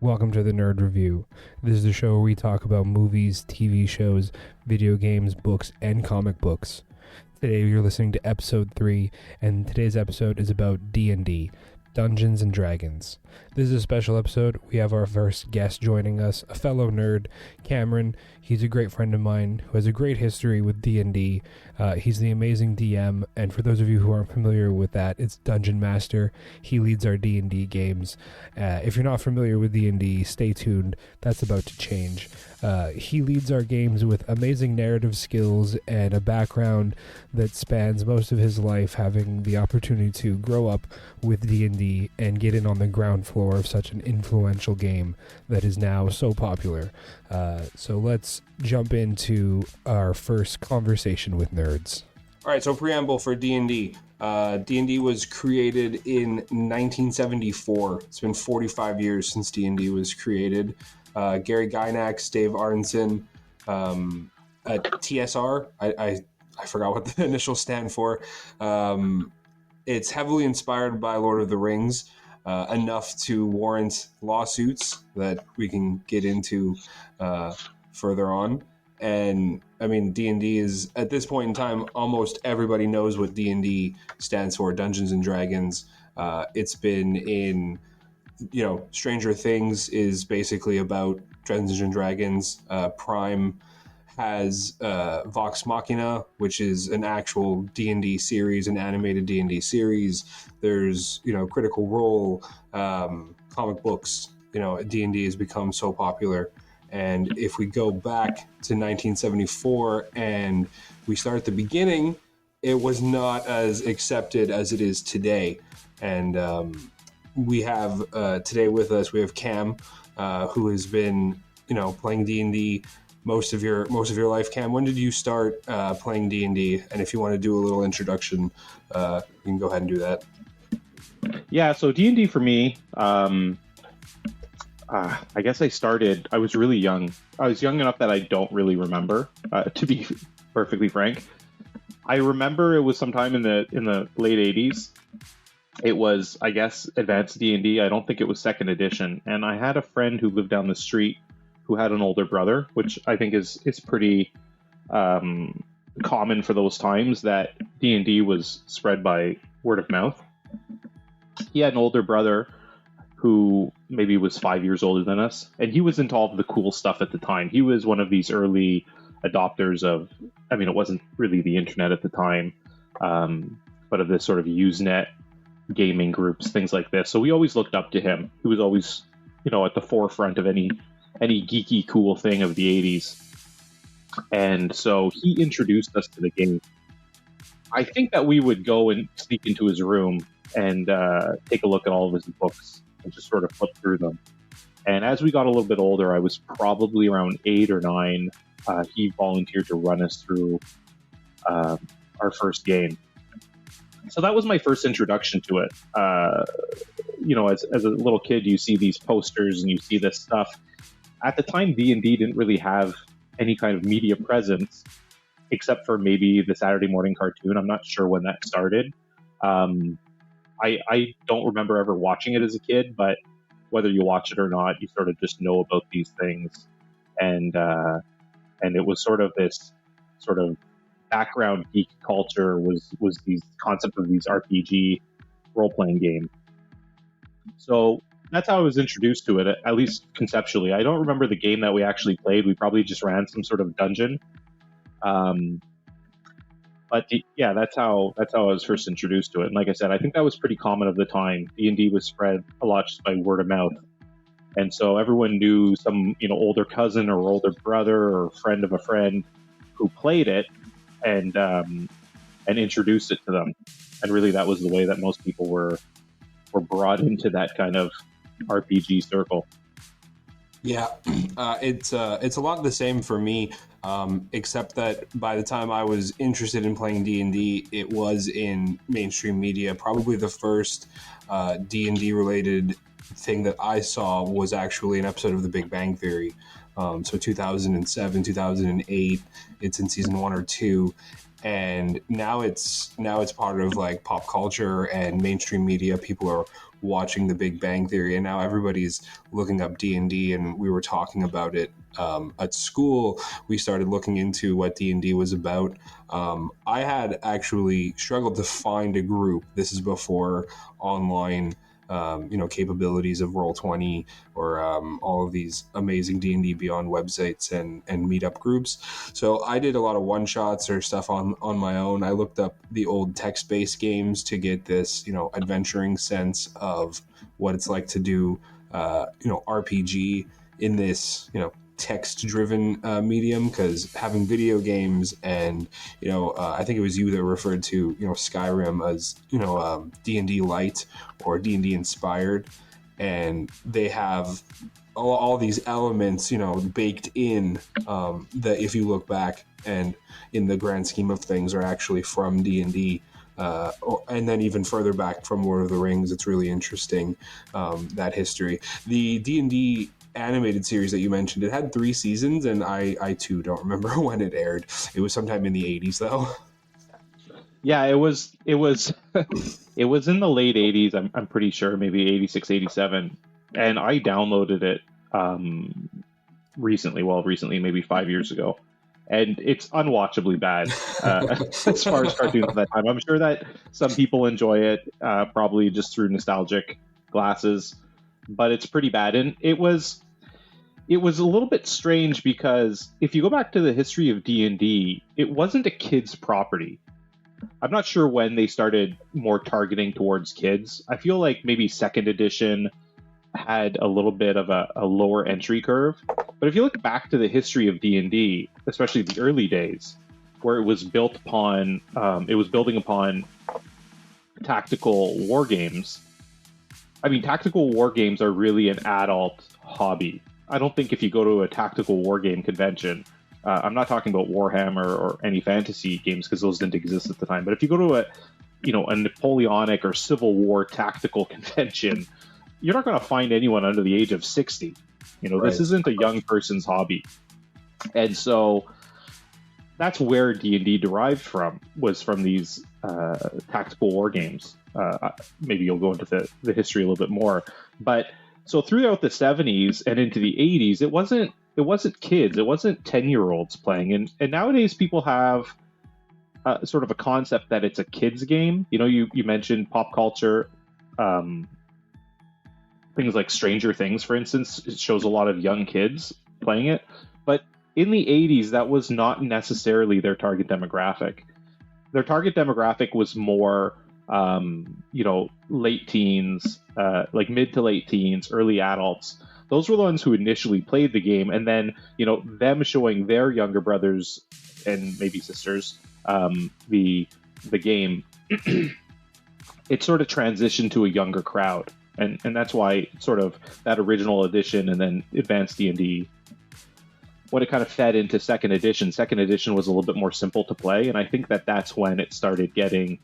Welcome to the Nerd Review. This is the show where we talk about movies, TV shows, video games, books, and comic books. Today you're listening to episode 3, and today's episode is about D&D, Dungeons and Dragons. This is a special episode. We have our first guest joining us, a fellow nerd, Cameron. He's a great friend of mine who has a great history with D&D. He's the amazing DM, and for those of you who aren't familiar with that, it's Dungeon Master. He leads our D&D games. If you're not familiar with D&D, stay tuned. That's about to change. He leads our games with amazing narrative skills and a background that spans most of his life, having the opportunity to grow up with D&D and get in on the ground floor of such an influential game that is now so popular. So let's jump into our first conversation with nerds. All right, so preamble for D&D. D&D was created in 1974. It's been 45 years since D&D was created. Gary Gynax, Dave Arneson, at TSR. I forgot what the initials stand for. It's heavily inspired by Lord of the Rings, enough to warrant lawsuits that we can get into further on. And I mean, D&D is, at this point in time, almost everybody knows what D&D stands for, Dungeons and Dragons. It's been in, Stranger Things is basically about Dungeons and Dragons. Prime has Vox Machina, which is an actual D&D series, an animated D&D series. There's, Critical Role, comic books. D&D has become so popular. And if we go back to 1974 and we start at the beginning, it was not as accepted as it is today. And we have today with us, we have Cam, who has been, playing D&D most of your life. Cam, when did you start playing D&D? And if you want to do a little introduction, you can go ahead and do that. Yeah, so D&D for me, I guess I was really young. I was young enough that I don't really remember, to be perfectly frank. I remember it was sometime in the late 80s. It was, I guess, Advanced D&D. I don't think it was second edition. And I had a friend who lived down the street who had an older brother, which I think is pretty common for those times, that D&D was spread by word of mouth. He had an older brother who maybe was 5 years older than us, and he was into all of the cool stuff at the time. He was one of these early adopters of, it wasn't really the internet at the time, but of this sort of Usenet gaming groups, things like this. So we always looked up to him. He was always, at the forefront of any geeky cool thing of the 80s. And so he introduced us to the game. I think that we would go and sneak into his room and take a look at all of his books and just sort of flip through them. And as we got a little bit older, I was probably around 8 or 9, he volunteered to run us through our first game. So that was my first introduction to it. As a little kid, you see these posters and you see this stuff. At the time, D&D didn't really have any kind of media presence, except for maybe the Saturday morning cartoon. I'm not sure when that started. I don't remember ever watching it as a kid, but whether you watch it or not, you sort of just know about these things. And it was sort of this sort of background geek culture was these concept of these RPG role-playing games. So that's how I was introduced to it, at least conceptually. I don't remember the game that we actually played. We probably just ran some sort of dungeon. But that's how I was first introduced to it. And like I said, I think that was pretty common of the time. D&D was spread a lot just by word of mouth. And so everyone knew some, older cousin or older brother or friend of a friend who played it and introduced it to them. And really that was the way that most people were brought into that kind of RPG circle. Yeah, it's a lot the same for me, except that by the time I was interested in playing D&D, it was in mainstream media. Probably the first D&D related thing that I saw was actually an episode of The Big Bang Theory. So 2007, 2008, it's in season 1 or 2. and now it's part of like pop culture and mainstream media. People are watching The Big Bang Theory, and now everybody's looking up D&D, and we were talking about it at school. We started looking into what D&D was about. I had actually struggled to find a group. This is before online capabilities of Roll20 or all of these amazing D&D Beyond websites and meetup groups. So I did a lot of one-shots or stuff on my own. I looked up the old text-based games to get this, adventuring sense of what it's like to do, RPG in this, text-driven medium, because having video games and I think it was you that referred to Skyrim as D&D light or D&D inspired, and they have all these elements baked in that if you look back and in the grand scheme of things are actually from D&D. And then even further back from Lord of the Rings. It's really interesting, that history. The D&D animated series that you mentioned, it had 3 seasons, and I too don't remember when it aired. It was sometime in the 80s though. Yeah, it was it was in the late 80s, I'm pretty sure, maybe 86, 87. And I downloaded it recently, maybe 5 years ago. And it's unwatchably bad as far as cartoons at that time. I'm sure that some people enjoy it, probably just through nostalgic glasses, but it's pretty bad. And it was a little bit strange because if you go back to the history of D&D, it wasn't a kid's property. I'm not sure when they started more targeting towards kids. I feel like maybe 2nd edition had a little bit of a lower entry curve. But if you look back to the history of D&D, especially the early days, where it was built upon, building upon tactical war games. I mean, tactical war games are really an adult hobby. I don't think if you go to a tactical war game convention, I'm not talking about Warhammer or any fantasy games because those didn't exist at the time. But if you go to a Napoleonic or Civil War tactical convention, you're not going to find anyone under the age of 60. Right. This isn't a young person's hobby. And so that's where D&D derived from, was from these tactical war games. Maybe you'll go into the history a little bit more. But so throughout the 70s and into the 80s, it wasn't kids, it wasn't 10-year-olds playing. And nowadays people have sort of a concept that it's a kid's game. You mentioned pop culture, things like Stranger Things, for instance, it shows a lot of young kids playing it. But in the 80s, that was not necessarily their target demographic. Their target demographic was more, late teens, like mid to late teens, early adults. Those were the ones who initially played the game, and then, them showing their younger brothers and maybe sisters the game. It sort of transitioned to a younger crowd. And that's why sort of that original edition and then Advanced D&D, when it kind of fed into 2nd edition was a little bit more simple to play. And I think that that's when it started getting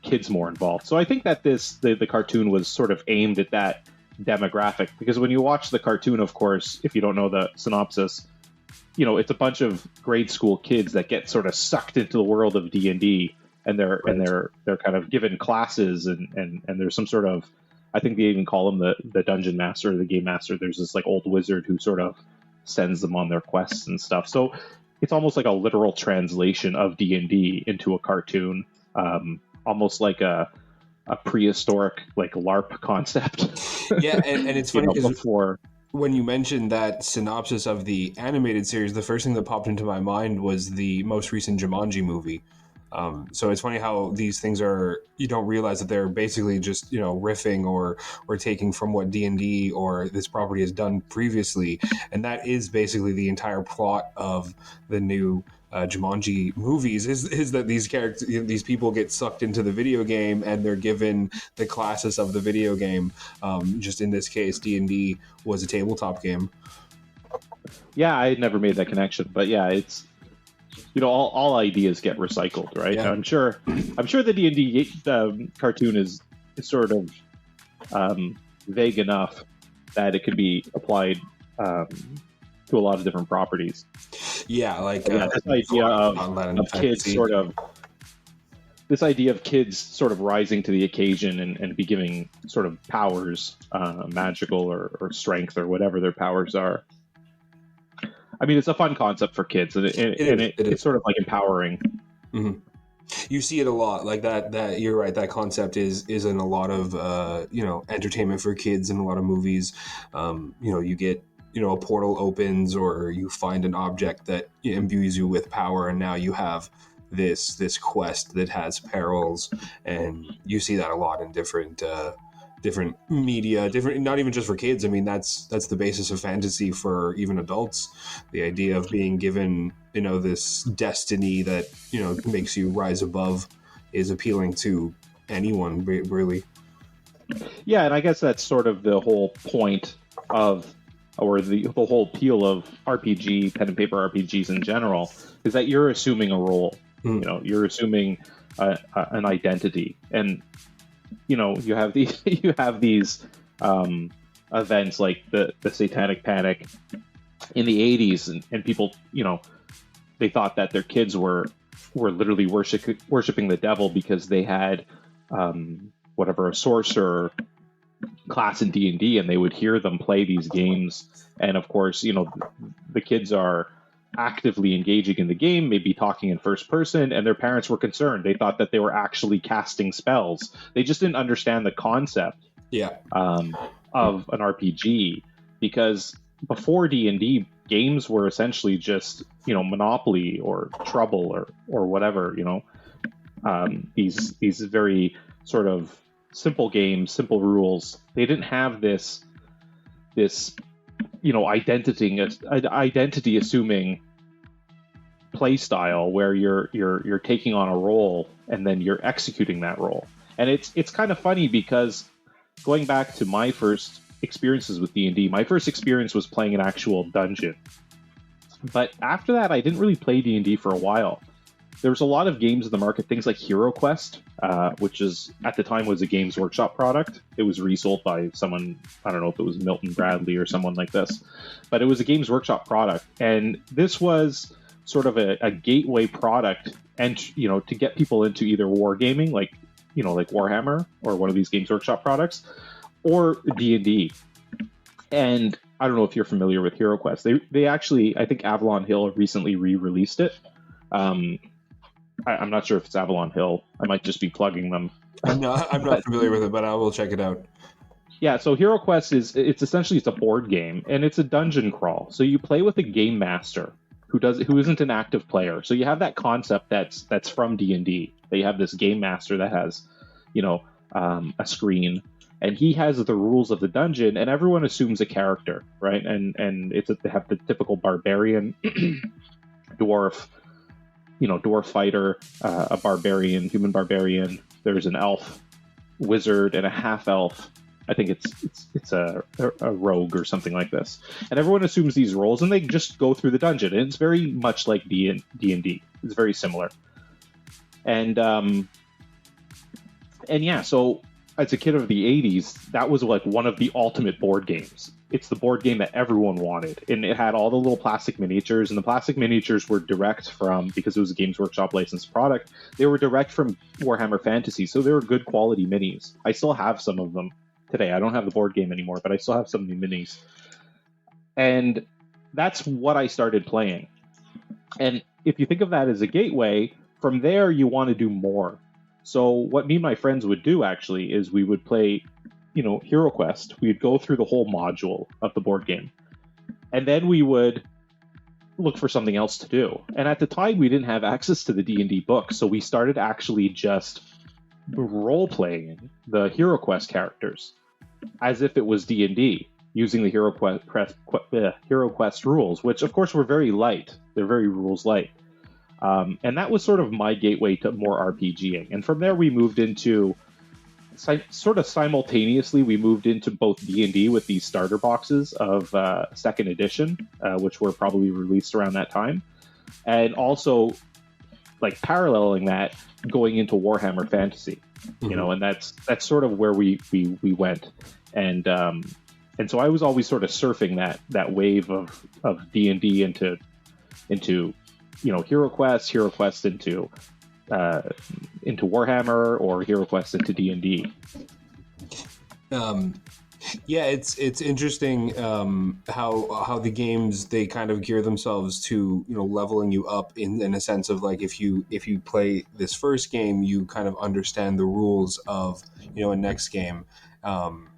kids more involved. So I think that the cartoon was sort of aimed at that demographic, because when you watch the cartoon, of course, if you don't know the synopsis, it's a bunch of grade school kids that get sort of sucked into the world of D&D, and they're kind of given classes and there's some sort of, I think they even call him the dungeon master or the game master. There's this like old wizard who sort of sends them on their quests and stuff. So it's almost like a literal translation of D&D into a cartoon, almost like a prehistoric like LARP concept. Yeah, and it's funny because before, when you mentioned that synopsis of the animated series, the first thing that popped into my mind was the most recent Jumanji movie. So it's funny how these things are, you don't realize that they're basically just, riffing or taking from what D&D or this property has done previously. And that is basically the entire plot of the new Jumanji movies is that these characters, these people get sucked into the video game and they're given the classes of the video game. Just in this case, D&D was a tabletop game. Yeah, I had never made that connection, but yeah, it's, all ideas get recycled, right? Yeah. I'm sure the D&D cartoon is sort of vague enough that it could be applied to a lot of different properties. Yeah, like This idea of kids sort of rising to the occasion and be giving sort of powers, magical or strength or whatever their powers are. I mean, it's a fun concept for kids, and it's sort of like empowering. Mm-hmm. You see it a lot, like that. You're right. That concept is in a lot of entertainment for kids in a lot of movies. You get a portal opens, or you find an object that imbues you with power, and now you have this quest that has perils, and you see that a lot in different media, not even just for kids. I mean, that's the basis of fantasy for even adults. The idea of being given this destiny that makes you rise above is appealing to anyone, really. Yeah, and I guess that's sort of the whole point of, or the whole appeal of RPG, pen and paper RPGs in general, is that you're assuming a role. You're assuming an identity, and you have these events like the Satanic Panic in the 80s, and people they thought that their kids were literally worshiping the devil because they had a sorcerer class in D&D, and they would hear them play these games, and of course the kids are actively engaging in the game, maybe talking in first person, and their parents were concerned. They thought that they were actually casting spells. They just didn't understand the concept of an RPG, because before D&D, games were essentially just Monopoly or Trouble or whatever, these very sort of simple games, simple rules. They didn't have this identity assuming play style where you're taking on a role and then you're executing that role. And it's kind of funny, because going back to my first experiences with D&D, my first experience was playing an actual dungeon. But after that, I didn't really play D&D for a while. There was a lot of games in the market, things like Hero Quest, which is at the time was a Games Workshop product. It was resold by someone, I don't know if it was Milton Bradley or someone like this, but it was a Games Workshop product. And this was sort of a gateway product, and to get people into either wargaming, like Warhammer or one of these Games Workshop products, or D&D. And I don't know if you're familiar with Hero Quest. They actually, I think Avalon Hill recently re-released it. I'm not sure if it's Avalon Hill. I might just be plugging them. I'm not familiar with it, but I will check it out. Yeah, so Hero Quest it's essentially a board game, and it's a dungeon crawl. So you play with a game master who isn't an active player. So you have that concept that's from D&D. They have this game master that has, a screen, and he has the rules of the dungeon, and everyone assumes a character, right? And they have the typical barbarian, dwarf, dwarf fighter, a barbarian, human barbarian. There's an elf, wizard, and a half elf. I think it's a rogue or something like this. And everyone assumes these roles, and they just go through the dungeon. And it's very much like D&D. It's very similar. And yeah, so as a kid of the 80s, that was like one of the ultimate board games. It's the board game that everyone wanted. And it had all the little plastic miniatures, and the plastic miniatures were direct from, because it was a Games Workshop licensed product, they were direct from Warhammer Fantasy. So they were good quality minis. I still have some of them today. I don't have the board game anymore, but I still have some of the minis. And that's what I started playing. And if you think of that as a gateway, from there you want to do more. So what me and my friends would do actually is we would play, Hero Quest. We'd go through the whole module of the board game, and then we would look for something else to do. And at the time, we didn't have access to the D&D book, so we started actually just role-playing the Hero Quest characters as if it was D&D, using the Hero Quest rules, which of course were very light. They're very rules light. And that was sort of my gateway to more RPGing. And from there, we moved into, sort of simultaneously, we moved into both D&D with these starter boxes of second edition, which were probably released around that time. And also, like, paralleling that, going into Warhammer Fantasy, and that's sort of where we went. And so I was always sort of surfing that wave of D&D into into Hero Quest into Warhammer, or Hero Quest into D&D. Yeah, it's interesting how the games, they kind of gear themselves to leveling you up in a sense of like, if you play this first game, you kind of understand the rules of a next game.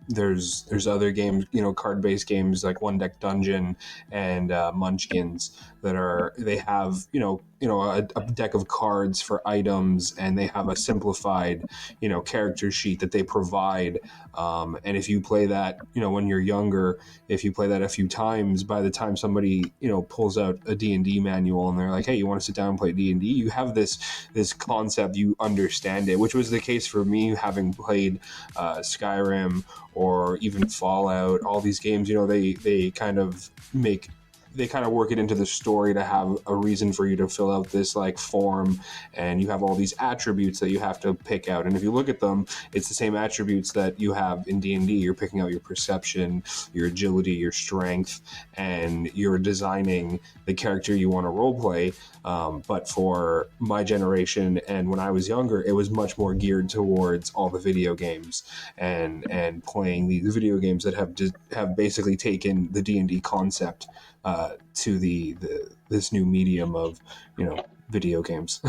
There's other games, card-based games like One Deck Dungeon and Munchkins they have a deck of cards for items, and they have a simplified character sheet that they provide. And if you play that when you're younger, if you play that a few times, by the time somebody pulls out a D&D manual and they're like, hey, you want to sit down and play D&D, you have this concept, you understand it, which was the case for me having played Skyrim or even Fallout. All these games, they kind of work it into the story to have a reason for you to fill out this like form, and you have all these attributes that you have to pick out. And if you look at them, it's the same attributes that you have in D&D. You're picking out your perception, your agility, your strength, and you're designing the character you want to roleplay. But for my generation and when I was younger, it was much more geared towards all the video games and playing these video games that have basically taken the D&D concept to this new medium of video games.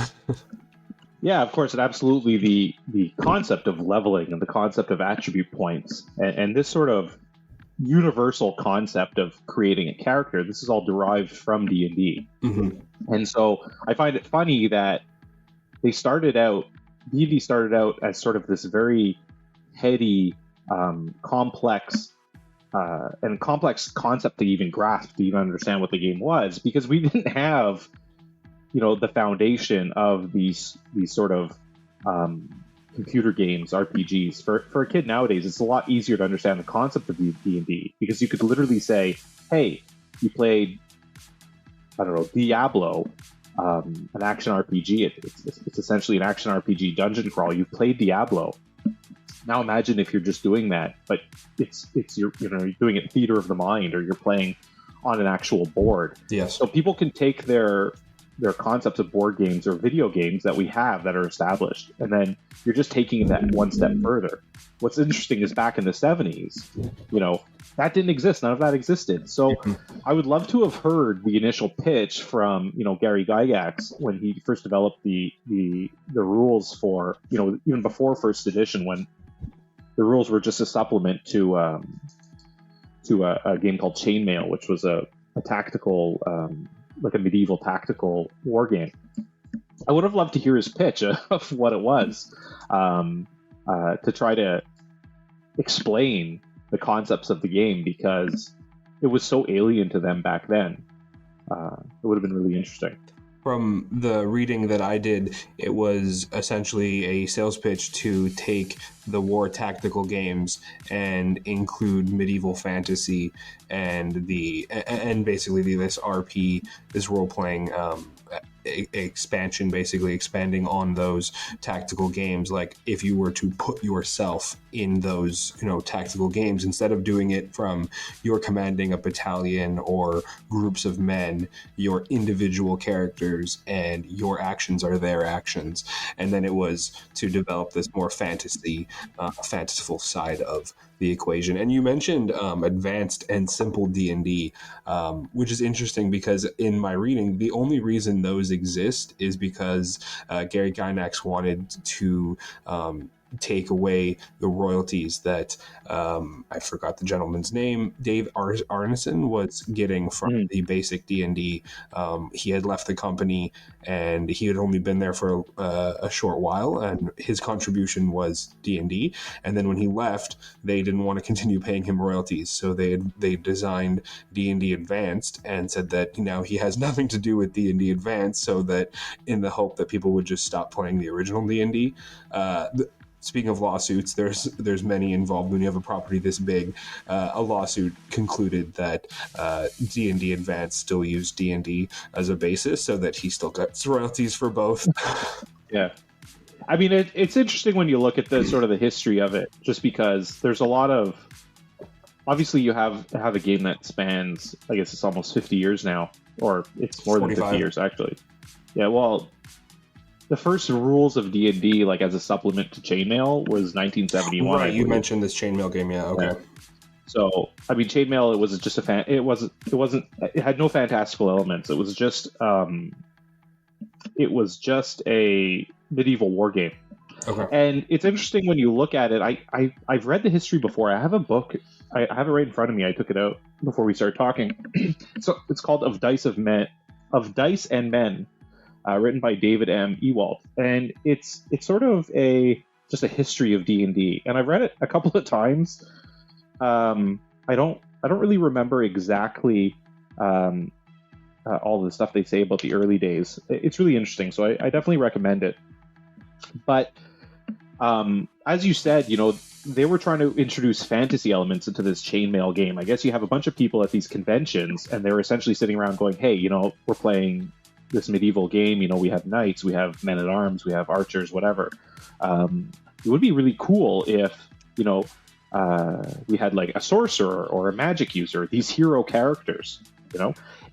Yeah, of course, and absolutely the concept of leveling and the concept of attribute points and this sort of universal concept of creating a character, this is all derived from D&D. Mm-hmm. And so I find it funny that D&D started out as sort of this very heady, complex concept to even grasp, to even understand what the game was, because we didn't have the foundation of these sort of computer games, RPGs. For a kid nowadays, it's a lot easier to understand the concept of D&D, because you could literally say, hey, you played, I don't know, Diablo, an action RPG. It's essentially an action RPG dungeon crawl. You played Diablo. Now imagine if you're just doing that, but you're doing it theater of the mind, or you're playing on an actual board. Yes. So people can take their concepts of board games or video games that we have that are established, and then you're just taking that one step further. What's interesting is back in the 70s, that didn't exist. None of that existed. So I would love to have heard the initial pitch from, Gary Gygax when he first developed the rules for, even before first edition, when the rules were just a supplement to a game called Chainmail, which was a tactical, like a medieval tactical war game. I would have loved to hear his pitch of what it was, to try to explain the concepts of the game, because it was so alien to them back then. It would have been really interesting. From the reading that I did, it was essentially a sales pitch to take the war tactical games and include medieval fantasy and basically this RP, this role-playing expansion, basically expanding on those tactical games. Like if you were to put yourself in those tactical games, instead of doing it from you're commanding a battalion or groups of men, your individual characters and your actions are their actions. And then it was to develop this more fanciful side of the equation. And you mentioned advanced and simple D&D, which is interesting because in my reading, the only reason those exist is because Gary Gygax wanted to take away the royalties that I forgot the gentleman's name, Dave Arneson, was getting from the basic D&D. He had left the company and he had only been there for a short while, and his contribution was D&D. And then when he left, they didn't want to continue paying him royalties, so they designed D&D Advanced and said that now he has nothing to do with D&D Advanced, so that in the hope that people would just stop playing the original D&D. Speaking of lawsuits, there's many involved. When you have a property this big, a lawsuit concluded that D&D Advanced still used D&D as a basis, so that he still gets royalties for both. Yeah. I mean, it's interesting when you look at the sort of the history of it, just because there's a lot of, obviously you have a game that spans, I guess it's almost 50 years now, or it's more than 45. 50 years actually. Yeah, well, the first rules of D&D, like as a supplement to Chainmail, was 1971. Right, you mentioned this chainmail game, yeah. Okay. Yeah. So, I mean, Chainmail, it was just it had no fantastical elements. It was just a medieval war game. Okay. And it's interesting when you look at it. I've read the history before. I have a book. I have it right in front of me. I took it out before we started talking. So it's called Of Dice and Men, written by David M. Ewald, and it's sort of just a history of D&D. And I've read it a couple of times. I don't really remember exactly all the stuff they say about the early days. It's really interesting, so I definitely recommend it. But as you said, they were trying to introduce fantasy elements into this chainmail game. I guess you have a bunch of people at these conventions, and they're essentially sitting around going, hey, we're playing this medieval game. We have knights, we have men-at-arms, we have archers, whatever. It would be really cool if, we had like a sorcerer or a magic user, these hero characters,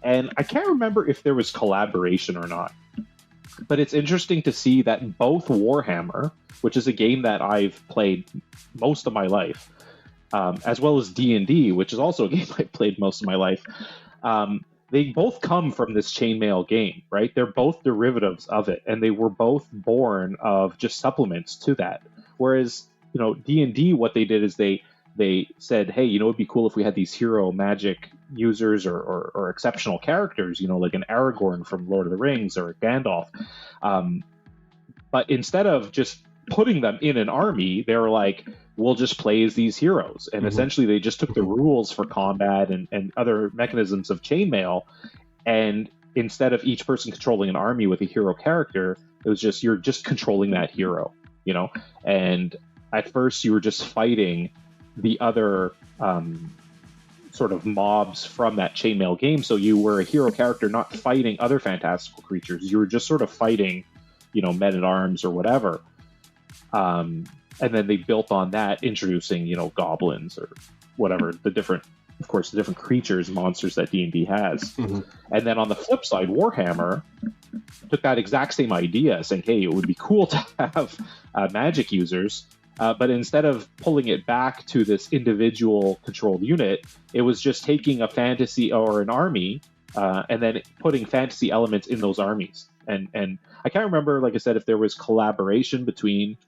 And I can't remember if there was collaboration or not. But it's interesting to see that both Warhammer, which is a game that I've played most of my life, as well as D&D, which is also a game I've played most of my life, they both come from this chainmail game, right? They're both derivatives of it, and they were both born of just supplements to that. Whereas, D&D, what they did is they said, hey, it'd be cool if we had these hero magic users or exceptional characters, like an Aragorn from Lord of the Rings or a Gandalf. But instead of just putting them in an army, they were like, we'll just play as these heroes. And essentially they just took the rules for combat and other mechanisms of chainmail, and instead of each person controlling an army with a hero character, it was just, you're just controlling that hero, and at first you were just fighting the other sort of mobs from that chainmail game. So you were a hero character, not fighting other fantastical creatures. You were just sort of fighting, men-at-arms or whatever. And then they built on that, introducing, goblins or whatever, the different creatures, monsters that D&D has. And then on the flip side, Warhammer took that exact same idea, saying, hey, it would be cool to have magic users. But instead of pulling it back to this individual controlled unit, it was just taking a fantasy or an army and then putting fantasy elements in those armies. And I can't remember, like I said, if there was collaboration between,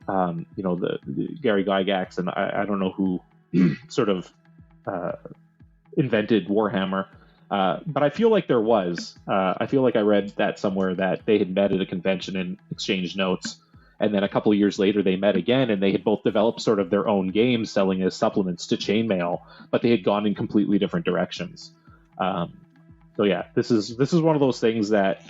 the Gary Gygax and I don't know who sort of invented Warhammer. But I feel like there was. I feel like I read that somewhere that they had met at a convention and exchanged notes. And then a couple of years later, they met again, and they had both developed sort of their own games selling as supplements to chainmail, but they had gone in completely different directions. So yeah, this is one of those things that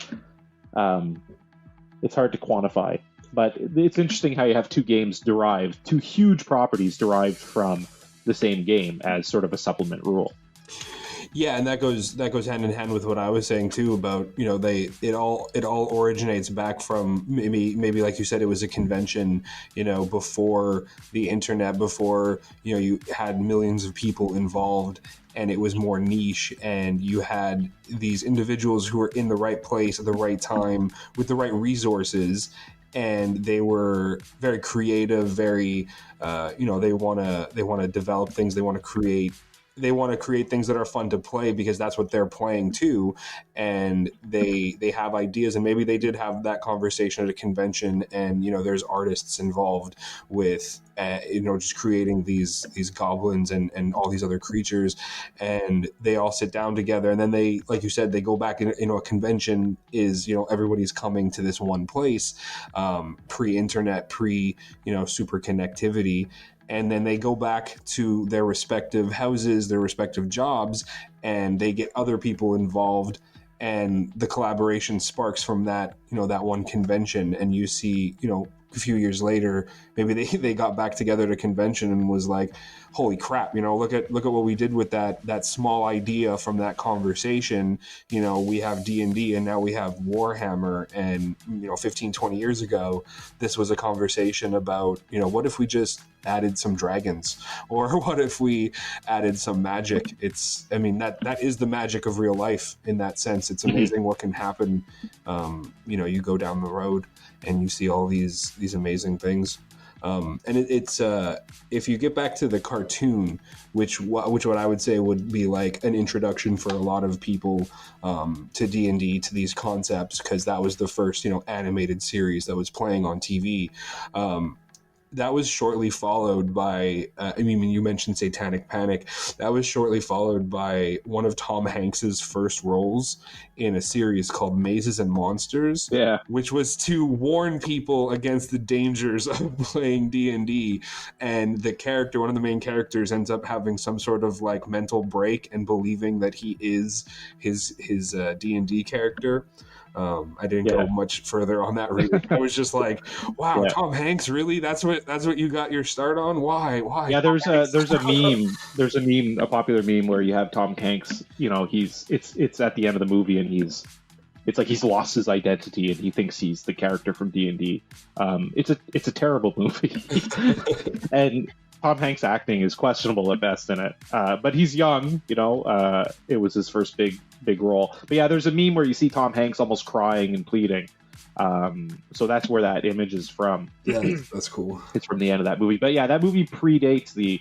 it's hard to quantify. But it's interesting how you have two huge properties derived from the same game as sort of a supplement rule. Yeah, and that goes hand in hand with what I was saying too about, it all originates back from maybe like you said, it was a convention, before the internet, before you had millions of people involved, and it was more niche, and you had these individuals who were in the right place at the right time with the right resources. And they were very creative, very, they want to develop things, they want to create things that are fun to play because that's what they're playing too. And they have ideas, and maybe they did have that conversation at a convention, and there's artists involved with just creating these goblins and all these other creatures, and they all sit down together, and then they, like you said, they go back in a convention is everybody's coming to this one place, pre-internet, super connectivity. And then they go back to their respective houses, their respective jobs, and they get other people involved, and the collaboration sparks from that, that one convention. And you see, a few years later, maybe they got back together at a convention and was like, holy crap, look at what we did with that small idea from that conversation. We have D&D, and now we have Warhammer. And 15-20 years ago, this was a conversation about what if we just added some dragons, or what if we added some magic? That is the magic of real life in that sense. It's amazing what can happen. You go down the road and you see all these amazing things. It's if you get back to the cartoon, which what I would say would be like an introduction for a lot of people to D&D, to these concepts, because that was the first animated series that was playing on TV. That was shortly followed by, you mentioned Satanic Panic. That was shortly followed by one of Tom Hanks's first roles in a series called Mazes and Monsters, which was to warn people against the dangers of playing D&D. And the character, one of the main characters, ends up having some sort of like mental break and believing that he is his D&D character. I didn't go much further on that read. I was just like, wow, Tom Hanks, really? That's what you got your start on? Why? Yeah, there's a meme. There's a popular meme where you have Tom Hanks, it's at the end of the movie and it's like he's lost his identity and he thinks he's the character from D&D. It's a terrible movie. And Tom Hanks' acting is questionable at best in it, but he's young. It was his first big role. But yeah, there's a meme where you see Tom Hanks almost crying and pleading. So that's where that image is from. Yeah, that's cool. It's from the end of that movie. But yeah, that movie predates the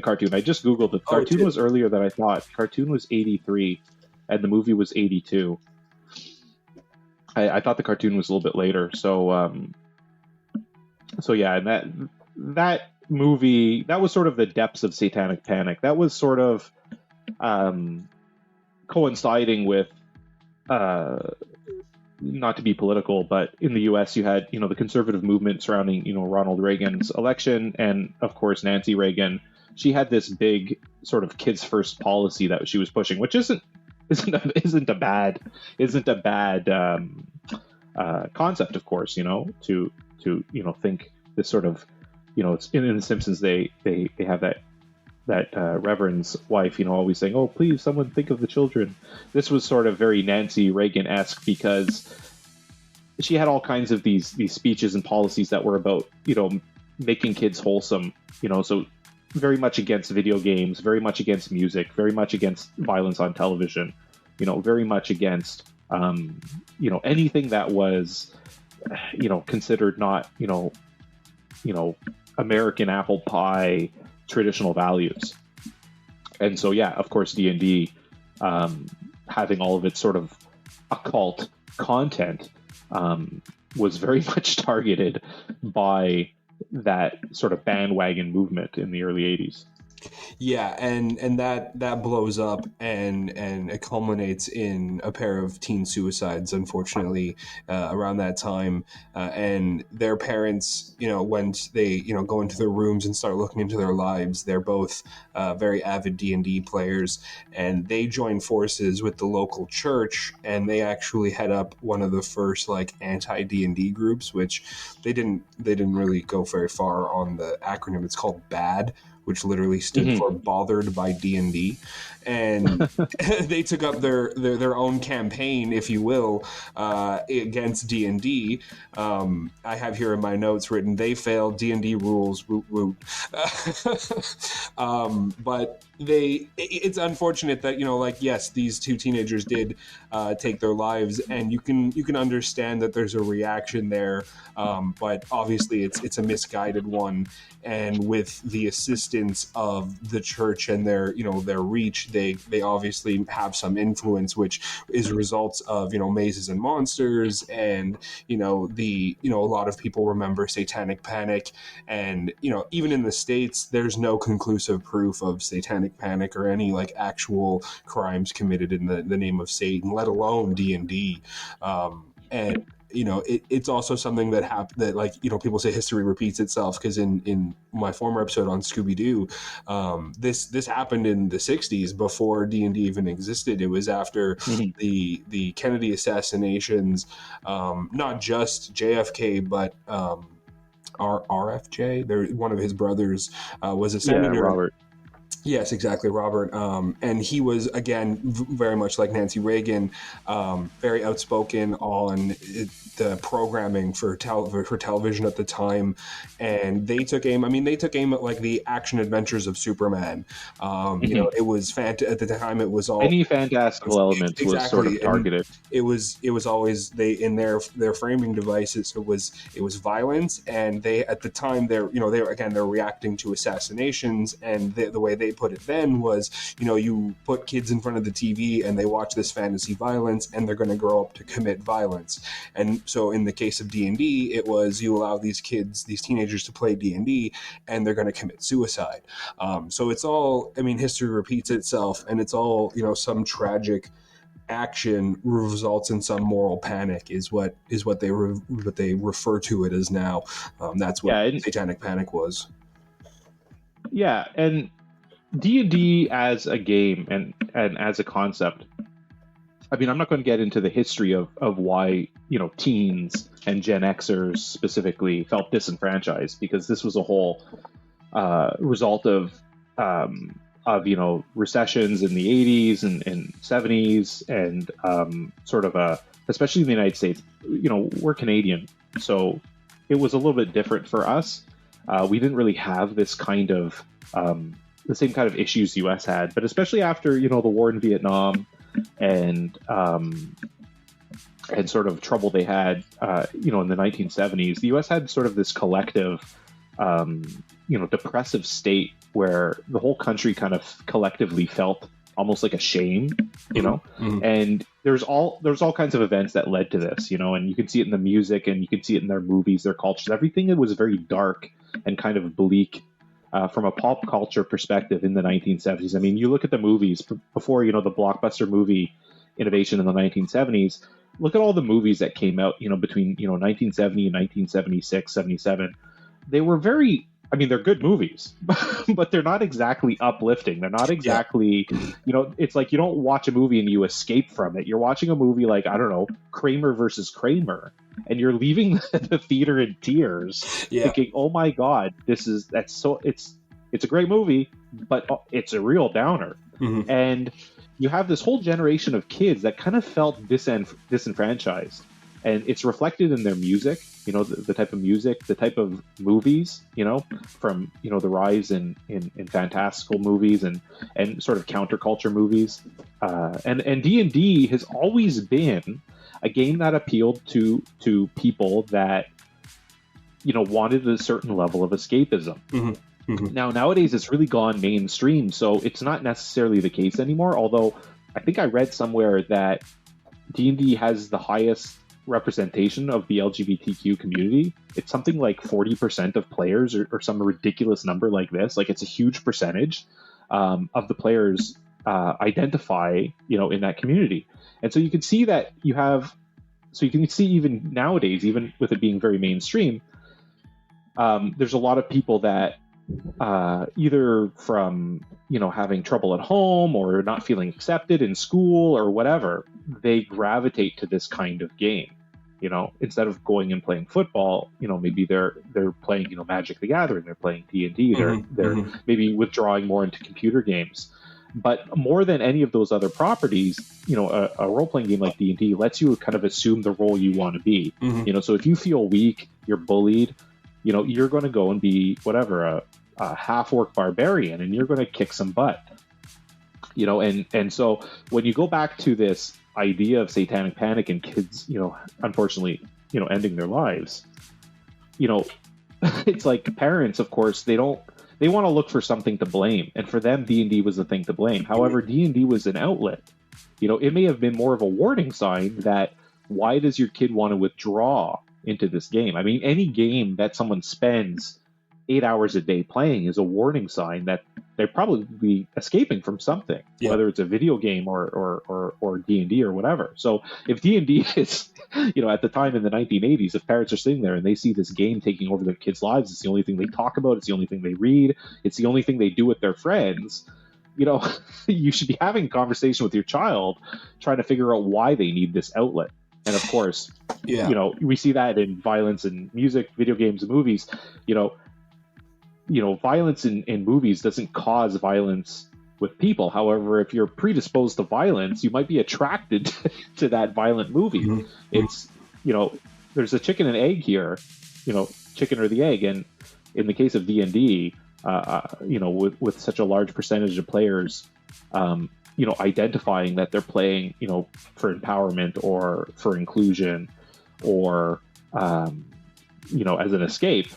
cartoon. I just googled it. The cartoon was earlier than I thought. The cartoon was 83, and the movie was 82. I thought the cartoon was a little bit later. So yeah, and that movie, that was sort of the depths of Satanic Panic. That was sort of coinciding with not to be political, but in the US you had the conservative movement surrounding Ronald Reagan's election, and of course Nancy Reagan. She had this big sort of kids first policy that she was pushing, which isn't a bad concept, of course, to think this sort of, it's in The Simpsons, they have that Reverend's wife, always saying, "Oh, please, someone think of the children." This was sort of very Nancy Reagan-esque because she had all kinds of these speeches and policies that were about, making kids wholesome, so very much against video games, very much against music, very much against violence on television, very much against, anything that was, considered not, American apple pie traditional values. And so, yeah, of course, D&D, having all of its sort of occult content, was very much targeted by that sort of bandwagon movement in the early 80s. Yeah, and that blows up and it culminates in a pair of teen suicides, unfortunately, around that time. And their parents, when they, go into their rooms and start looking into their lives, they're both very avid D&D players, and they join forces with the local church, and they actually head up one of the first like anti-D&D groups, which they didn't really go very far on the acronym. It's called BAD, which literally stood for Bothered by D&D. And they took up their own campaign, if you will, against D&D. I have here in my notes written, "They failed, D&D rules, woot woot." But it's unfortunate that, yes, these two teenagers did take their lives, and you can understand that there's a reaction there, but obviously it's a misguided one. And with the assistance of the church and their reach, they obviously have some influence, which is results of Mazes and Monsters, and a lot of people remember Satanic Panic, and even in the States there's no conclusive proof of Satanic Panic or any like actual crimes committed in the name of Satan, let alone D&D. And it's also something that happened that, like, people say history repeats itself, because in my former episode on Scooby-Doo, this happened in the 60s before D&D even existed. It was after the Kennedy assassinations, not just JFK, but RFJ. One of his brothers was a senator. Yeah, Robert. Yes, exactly, Robert. And he was, again, very much like Nancy Reagan, very outspoken on the programming for television at the time. And they took aim, they took aim at like the action adventures of Superman. It was, at the time, it was all... Any fantastical elements was sort of targeted. It was always, in their framing devices, it was violence. And they, at the time, they're reacting to assassinations. And the way they put it then was, you put kids in front of the TV and they watch this fantasy violence and they're going to grow up to commit violence. And so in the case of D&D, it was, you allow these teenagers to play D&D and they're going to commit suicide. So it's all, history repeats itself, and it's all, some tragic action results in some moral panic is what they refer to it as now. That's what Satanic Panic was. Yeah, and D&D as a game and as a concept, I'm not going to get into the history of why, teens and Gen Xers specifically felt disenfranchised, because this was a whole result of recessions in the 80s and 70s, and sort of especially in the United States, we're Canadian, so it was a little bit different for us. We didn't really have this kind of the same kind of issues the U.S. had, but especially after the war in Vietnam and sort of trouble they had in the 1970s, the U.S. had sort of this collective depressive state where the whole country kind of collectively felt almost like ashamed, Mm-hmm. And there's all kinds of events that led to this, and you can see it in the music and you can see it in their movies, their cultures, everything that was very dark and kind of bleak. From a pop culture perspective in the 1970s. You look at the movies before, the blockbuster movie innovation in the 1970s. Look at all the movies that came out, between, 1970 and 1976, 77. They were very, they're good movies, but they're not exactly uplifting. They're not exactly, it's like you don't watch a movie and you escape from it. You're watching a movie like, I don't know, Kramer versus Kramer, and you're leaving the theater in tears, thinking, "Oh my God, it's a great movie, but it's a real downer." Mm-hmm. And you have this whole generation of kids that kind of felt disenfranchised, and it's reflected in their music. The type of music, the type of movies. From the rise in fantastical movies and sort of counterculture movies, and D&D has always been a game that appealed to people that wanted a certain level of escapism. Mm-hmm. Mm-hmm. Now nowadays it's really gone mainstream, so it's not necessarily the case anymore. Although I think I read somewhere that D&D has the highest representation of the LGBTQ community. It's something like 40% of players, or some ridiculous number like this. Like, it's a huge percentage of the players identify in that community. And so you can see that you can see even nowadays, even with it being very mainstream, there's a lot of people that either from, having trouble at home or not feeling accepted in school or whatever, they gravitate to this kind of game. Instead of going and playing football, maybe they're playing, Magic the Gathering, they're playing D&D, they're maybe withdrawing more into computer games. But more than any of those other properties, a role-playing game like D&D lets you kind of assume the role you want to be. Mm-hmm. So if you feel weak, you're bullied, you're going to go and be whatever, a half-orc barbarian, and you're going to kick some butt. And so when you go back to this idea of Satanic Panic and kids, unfortunately, ending their lives, it's like parents, of course, they want to look for something to blame, and for them D&D was the thing to blame. However, D&D was an outlet. It may have been more of a warning sign that, why does your kid want to withdraw into this game? Any game that someone spends 8 hours a day playing is a warning sign that they're probably escaping from something, whether it's a video game or D&D or whatever. So if D&D is, at the time in the 1980s, if parents are sitting there and they see this game taking over their kids' lives, it's the only thing they talk about, it's the only thing they read, it's the only thing they do with their friends, you should be having a conversation with your child, trying to figure out why they need this outlet. And of course, we see that in violence in music, video games, and movies. violence in movies doesn't cause violence with people. However, if you're predisposed to violence, you might be attracted to that violent movie. Mhm. It's, there's a chicken and egg here, chicken or the egg. And in the case of D&D, with such a large percentage of players, identifying that they're playing, for empowerment or for inclusion or, as an escape,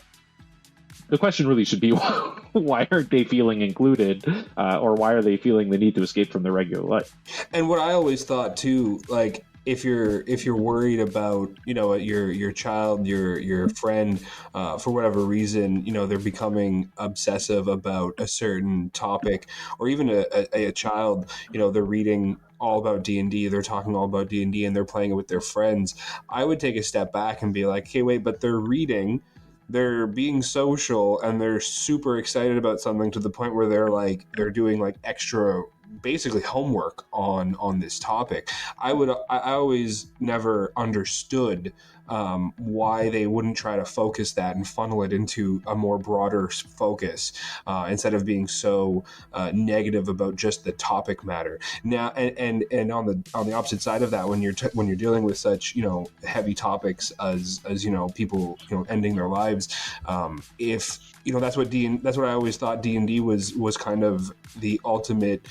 the question really should be, why aren't they feeling included, or why are they feeling the need to escape from their regular life? And what I always thought too, like if you're worried about your child, your friend, for whatever reason, they're becoming obsessive about a certain topic, or even a child, they're reading all about D&D, they're talking all about D&D, and they're playing it with their friends. I would take a step back and be like, hey, wait, but they're reading. They're being social and they're super excited about something to the point where they're doing like extra, basically homework on this topic. I always never understood why they wouldn't try to focus that and funnel it into a more broader focus, instead of being so negative about just the topic matter. Now, and on the opposite side of that, when you're dealing with such heavy topics as people ending their lives, if that's what I always thought D&D was kind of the ultimate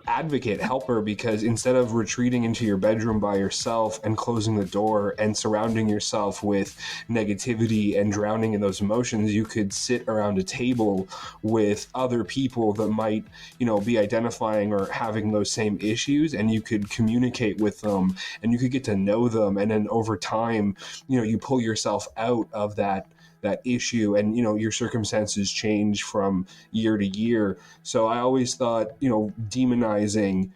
advocate, helper, because instead of retreating into your bedroom by yourself and closing the door and surrounding yourself with negativity and drowning in those emotions, you could sit around a table with other people that might be identifying or having those same issues, and you could communicate with them and you could get to know them, and then over time you pull yourself out of that issue, and your circumstances change from year to year. So I always thought demonizing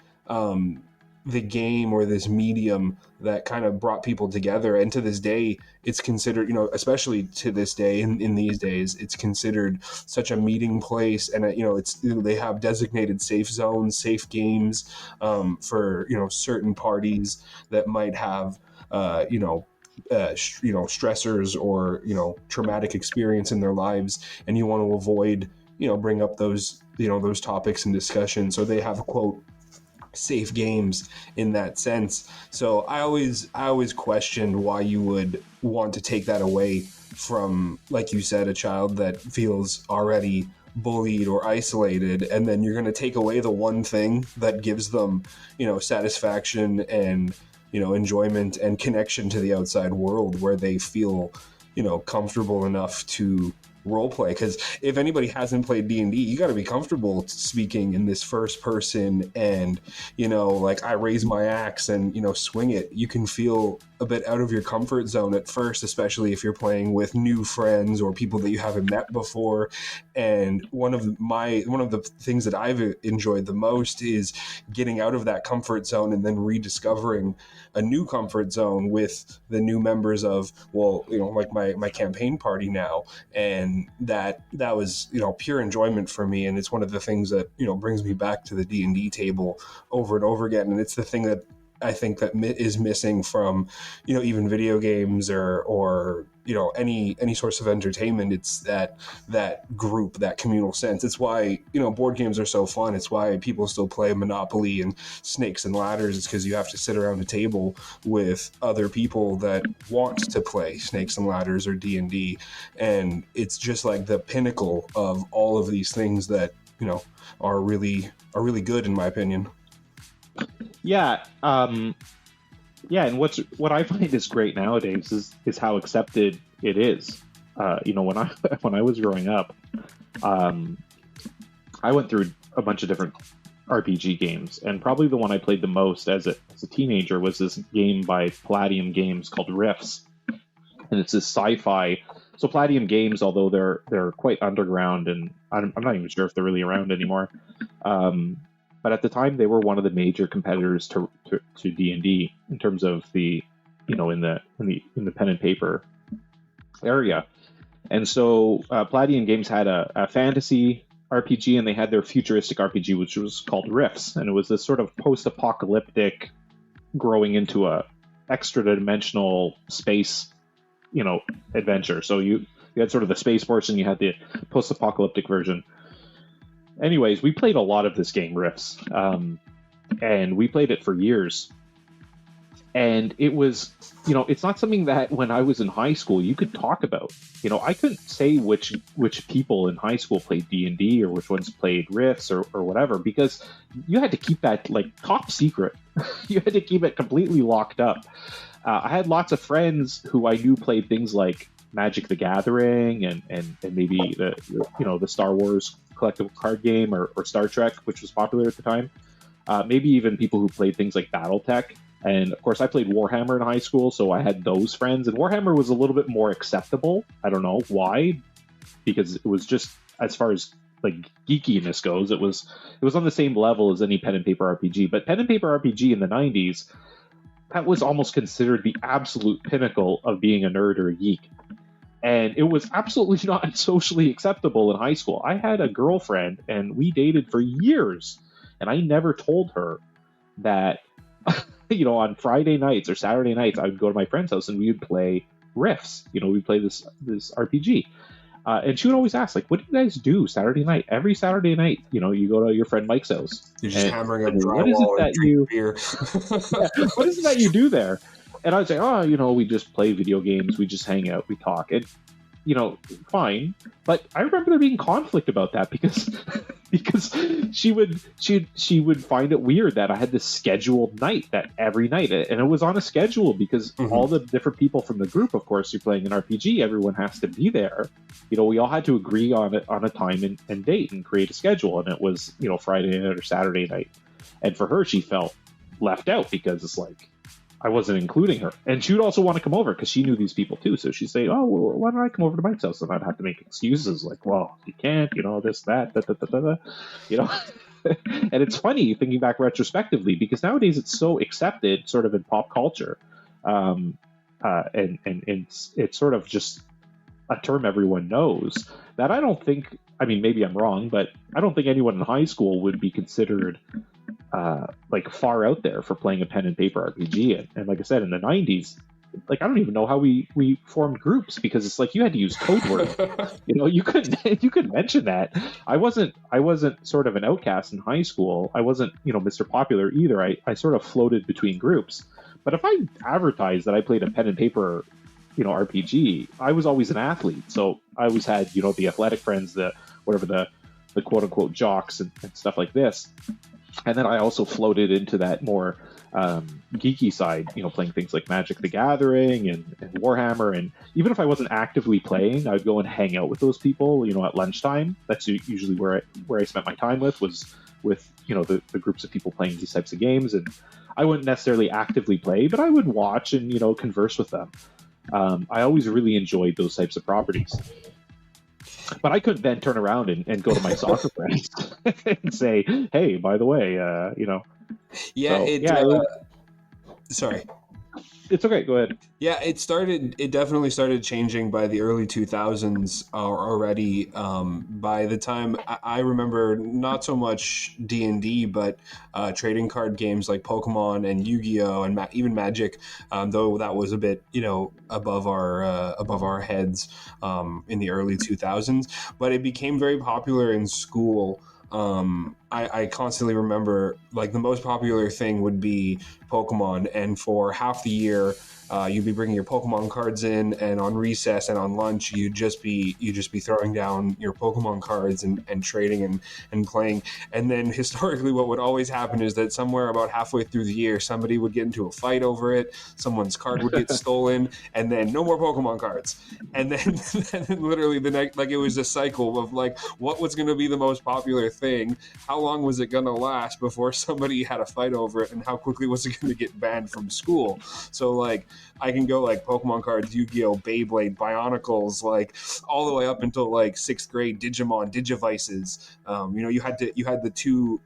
the game or this medium that kind of brought people together, and to this day it's considered, especially to this day in these days, it's considered such a meeting place, and they have designated safe zones, safe games for certain parties that might have stressors or traumatic experience in their lives, and you want to avoid bring up those those topics in discussion. So they have, quote, safe games in that sense. So I always questioned why you would want to take that away from, like you said, a child that feels already bullied or isolated, and then you're going to take away the one thing that gives them satisfaction and enjoyment and connection to the outside world, where they feel comfortable enough to role play. Because if anybody hasn't played D&D, you got to be comfortable speaking in this first person, and like I raise my axe and swing it. You can feel a bit out of your comfort zone at first, especially if you're playing with new friends or people that you haven't met before. And one of the things that I've enjoyed the most is getting out of that comfort zone and then rediscovering a new comfort zone with the new members of, like my campaign party now. And that was pure enjoyment for me, and it's one of the things that brings me back to the D&D table over and over again. And it's the thing that I think that is missing from even video games or any source of entertainment. It's that group, that communal sense. It's why board games are so fun. It's why people still play Monopoly and Snakes and Ladders. It's because you have to sit around a table with other people that want to play Snakes and Ladders or D&D, and it's just like the pinnacle of all of these things that are really good, in my opinion. Yeah, and what I find is great nowadays is how accepted it is. When I was growing up, I went through a bunch of different RPG games, and probably the one I played the most as a teenager was this game by Palladium Games called Rifts, and it's this sci-fi. So Palladium Games, although they're quite underground, and I'm not even sure if they're really around anymore. But at the time, they were one of the major competitors to D&D in terms of the, in the pen and paper area. And so Palladium Games had a fantasy RPG, and they had their futuristic RPG, which was called Rifts. And it was this sort of post-apocalyptic, growing into a extra-dimensional space, adventure. So You had sort of the Space Force, and you had the post-apocalyptic version. Anyways, we played a lot of this game, Rifts, and we played it for years. And it was, it's not something that when I was in high school you could talk about. I couldn't say which people in high school played D&D or which ones played Rifts or whatever, because you had to keep that like top secret. You had to keep it completely locked up. I had lots of friends who I knew played things like Magic the Gathering and maybe the Star Wars collectible card game or Star Trek, which was popular at the time. Maybe even people who played things like BattleTech. And of course, I played Warhammer in high school, so I had those friends. And Warhammer was a little bit more acceptable. I don't know why, because it was just, as far as like geekiness goes, it was on the same level as any pen and paper RPG. But pen and paper RPG in the 90s, that was almost considered the absolute pinnacle of being a nerd or a geek. And it was absolutely not socially acceptable in high school. I had a girlfriend, and we dated for years, and I never told her that. On Friday nights or Saturday nights, I would go to my friend's house and we would play Rifts. We'd play this RPG. And she would always ask, like, what do you guys do Saturday night? Every Saturday night, you go to your friend Mike's house. You're just hammering up drywall what is it that you beer. What is it that you do there? And I'd say, we just play video games. We just hang out. We talk. And, fine. But I remember there being conflict about that because she would find it weird that I had this scheduled night that every night, and it was on a schedule because all the different people from the group, of course, you're playing an RPG, everyone has to be there. We all had to agree on a time and date and create a schedule, and it was Friday night or Saturday night. And for her, she felt left out because it's like I wasn't including her. And she would also want to come over because she knew these people too. So she'd say, oh, well, why don't I come over to Mike's house? And I'd have to make excuses like, well, you can't, this, that, And it's funny thinking back retrospectively because nowadays it's so accepted sort of in pop culture. And it's sort of just a term everyone knows that I don't think, maybe I'm wrong, but I don't think anyone in high school would be considered like far out there for playing a pen and paper RPG. And like I said, in the 90s, like I don't even know how we formed groups because it's like you had to use code word. You couldn't mention that. I wasn't sort of an outcast in high school. I wasn't Mr. Popular either. I sort of floated between groups. But if I advertised that I played a pen and paper RPG, I was always an athlete. So I always had the athletic friends, the quote unquote jocks and stuff like this. And then I also floated into that more geeky side, playing things like Magic the Gathering and Warhammer. And even if I wasn't actively playing, I would go and hang out with those people, at lunchtime. That's usually where I spent my time with the groups of people playing these types of games. And I wouldn't necessarily actively play, but I would watch and, converse with them. I always really enjoyed those types of properties. But I couldn't then turn around and go to my soccer friends and say, "Hey, by the way, Yeah, sorry. It's okay. Go ahead. Yeah, it definitely started changing by the early 2000s already. By the time I remember not so much D&D, but trading card games like Pokemon and Yu-Gi-Oh! And even Magic, though that was a bit, above our heads in the early 2000s. But it became very popular in school. I constantly remember like the most popular thing would be Pokemon, and for half the year you'd be bringing your Pokemon cards in, and on recess and on lunch you'd just be throwing down your Pokemon cards and trading and playing. And then historically what would always happen is that somewhere about halfway through the year somebody would get into a fight over it, someone's card would get stolen, and then no more Pokemon cards. And then literally the next, like it was a cycle of like what was going to be the most popular thing, how long was it going to last before somebody had a fight over it, and how quickly was it going to get banned from school. So like I can go like Pokemon cards, Yu-Gi-Oh, Beyblade, Bionicles, like all the way up until like 6th grade, Digimon, Digivices. You had the two,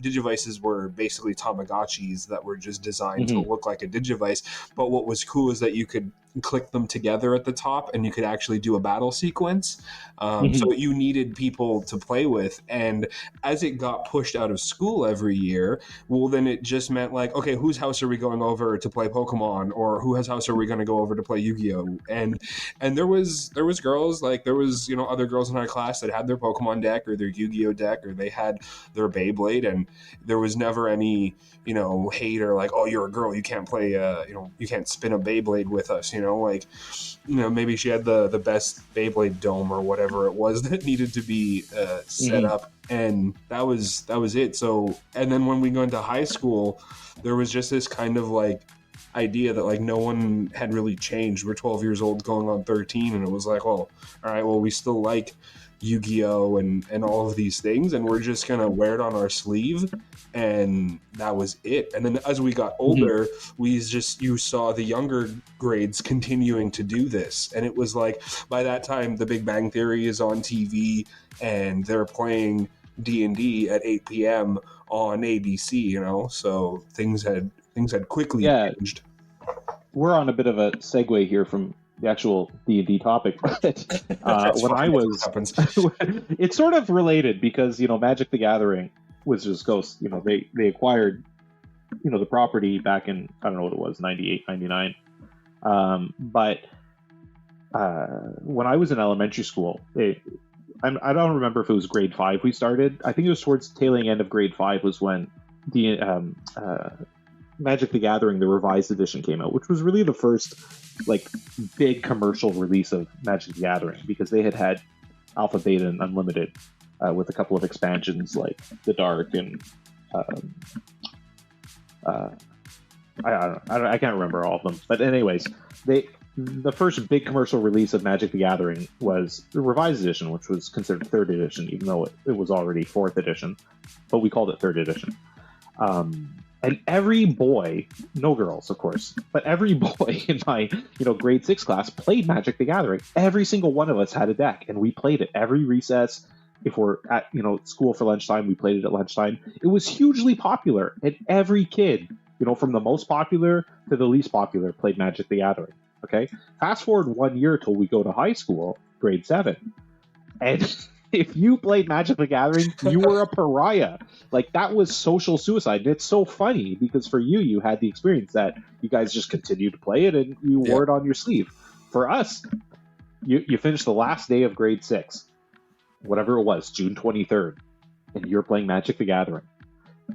Digivices were basically Tamagotchis that were just designed to look like a Digivice. But what was cool is that you could click them together at the top, and you could actually do a battle sequence. Mhm. So you needed people to play with. And as it got pushed out of school every year, well, then it just meant like, okay, whose house are we going over to play Pokemon, or whose house are we going to go over to play Yu-Gi-Oh? And there was girls, like there was, you know, other girls in our class that had their Pokemon deck or their Yu-Gi-Oh deck, or they had their Beyblade, and there was never any, you know, hate or like, oh, you're a girl, you can't play, you know, you can't spin a Beyblade with us, you know, like, you know, maybe she had the best Beyblade dome or whatever it was that needed to be set up, and that was it. So, and then when we go into high school, there was just this kind of like idea that like no one had really changed. We're 12 years old going on 13, and it was like, well, all right, well, we still like Yu-Gi-Oh and all of these things, and we're just gonna wear it on our sleeve, and that was it. And then as we got older, you saw the younger grades continuing to do this, and it was like by that time The Big Bang Theory is on TV, and they're playing D&D at 8 p.m. on ABC, you know, so things had quickly changed. We're on a bit of a segue here from the actual D&D topic, but when I was, it's sort of related because, you know, Magic the Gathering, Wizards Coast, you know, they acquired, you know, the property back in, I don't know what it was, 98, 99. But when I was in elementary school, I don't remember if it was grade 5 we started. I think it was towards the tailing end of grade 5 was when the Magic the Gathering, the revised edition, came out, which was really the first like big commercial release of Magic the Gathering, because they had Alpha, Beta, and Unlimited with a couple of expansions like the Dark and I can't remember all of them. But anyways, the first big commercial release of Magic the Gathering was the revised edition, which was considered 3rd edition, even though it was already 4th edition, but we called it 3rd edition. And every boy, no girls, of course, but every boy in my, you know, grade 6 class played Magic the Gathering. Every single one of us had a deck, and we played it every recess. If we're at, you know, school for lunchtime, we played it at lunchtime. It was hugely popular, and every kid, you know, from the most popular to the least popular, played Magic the Gathering. Okay? Fast forward 1 year till we go to high school, grade 7, and if you played Magic the Gathering, you were a pariah. Like, that was social suicide. And it's so funny because for you had the experience that you guys just continued to play it and you wore it on your sleeve. For us, you finished the last day of grade 6, whatever it was, June 23rd, and you're playing Magic the Gathering.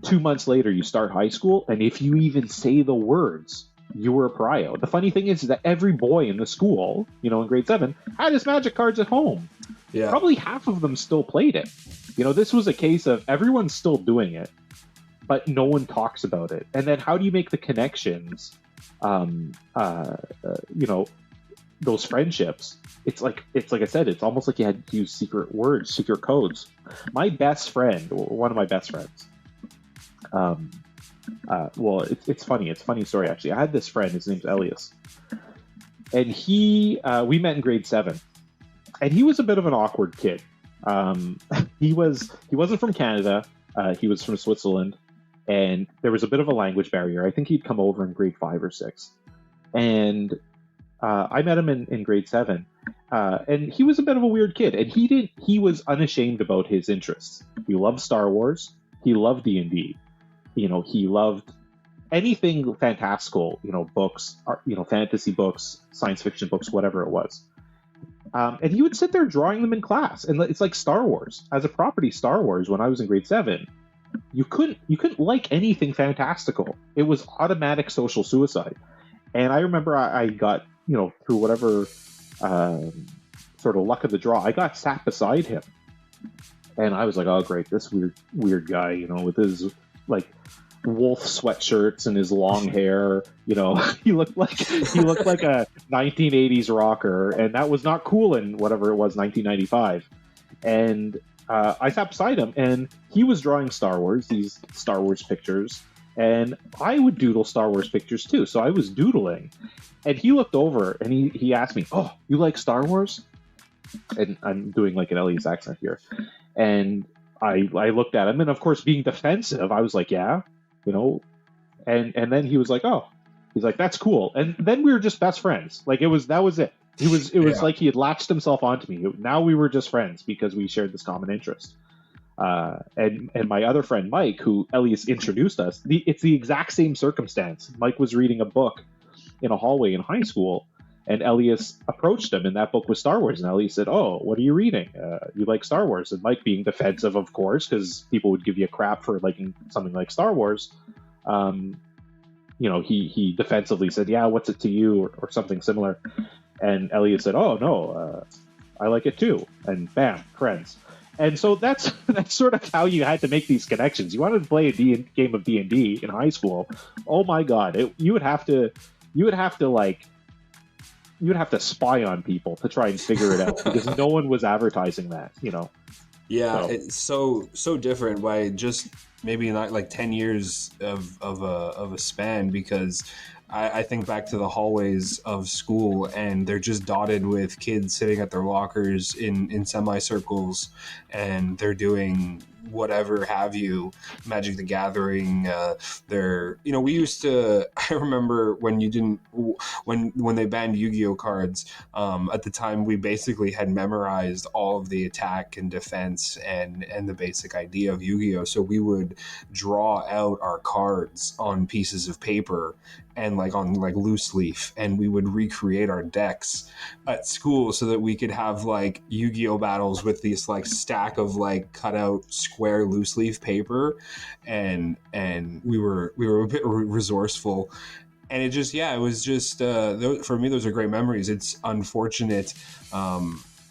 2 months later, you start high school, and if you even say the words, you were a pariah. The funny thing is that every boy in the school, you know, in grade 7, had his Magic cards at home. Yeah. Probably half of them still played it. You know, this was a case of everyone's still doing it, but no one talks about it. And then how do you make the connections, you know, those friendships? It's like I said, it's almost like you had to use secret words, secret codes. My best friend, one of my best friends, well, it's funny. It's a funny story, actually. I had this friend, his name's Elias, and we met in grade 7. And he was a bit of an awkward kid. He wasn't from Canada. He was from Switzerland, and there was a bit of a language barrier. I think he'd come over in grade 5 or 6, and I met him in grade 7. And he was a bit of a weird kid, and he was unashamed about his interests. He loved Star Wars. He loved D&D. You know, he loved anything fantastical. You know, books, you know, fantasy books, science fiction books, whatever it was. And he would sit there drawing them in class, and it's like Star Wars as a property. Star Wars, when I was in grade 7, you couldn't like anything fantastical. It was automatic social suicide. And I remember I got, you know, through whatever sort of luck of the draw, I got sat beside him, and I was like, oh great, this weird guy, you know, with his like wolf sweatshirts and his long hair, you know, he looked like a 1980s rocker, and that was not cool in whatever it was, 1995. And I sat beside him, and he was drawing these Star Wars pictures, and I would doodle Star Wars pictures too. So I was doodling, and he looked over and he asked me, "Oh, you like Star Wars?" And I'm doing like an Elias accent here, and I looked at him, and of course, being defensive, I was like, "Yeah." You know, and then he was like, "Oh, He's like, that's cool. And then we were just best friends. Like that was it. It was Yeah. like he had latched himself onto me. Now we were just friends because we shared this common interest. And my other friend Mike, who Elias introduced us, it's the exact same circumstance. Mike was reading a book in a hallway in high school, and Elias approached him, and that book was Star Wars. And Elias said, "Oh, what are you reading? You like Star Wars?" And Mike, being defensive, of course, because people would give you a crap for liking something like Star Wars, he defensively said, "Yeah, what's it to you?" or something similar. And Elias said, "Oh no, I like it too." And bam, friends. And so that's sort of how you had to make these connections. You wanted to play a game of D&D in high school. Oh my God, you would have to spy on people to try and figure it out because no one was advertising that, Yeah, So- it's so different by just maybe not like 10 years of a span, because I think back to the hallways of school, and they're just dotted with kids sitting at their lockers in semicircles, and they're doing whatever have you, Magic the Gathering. We used to. I remember when they banned Yu-Gi-Oh cards. At the time, we basically had memorized all of the attack and defense and the basic idea of Yu-Gi-Oh. So we would draw out our cards on pieces of paper and on loose leaf, and we would recreate our decks at school so that we could have Yu-Gi-Oh battles with this stack of cut out square loose leaf paper, and we were a bit resourceful. And it was just for me, those are great memories. It's unfortunate.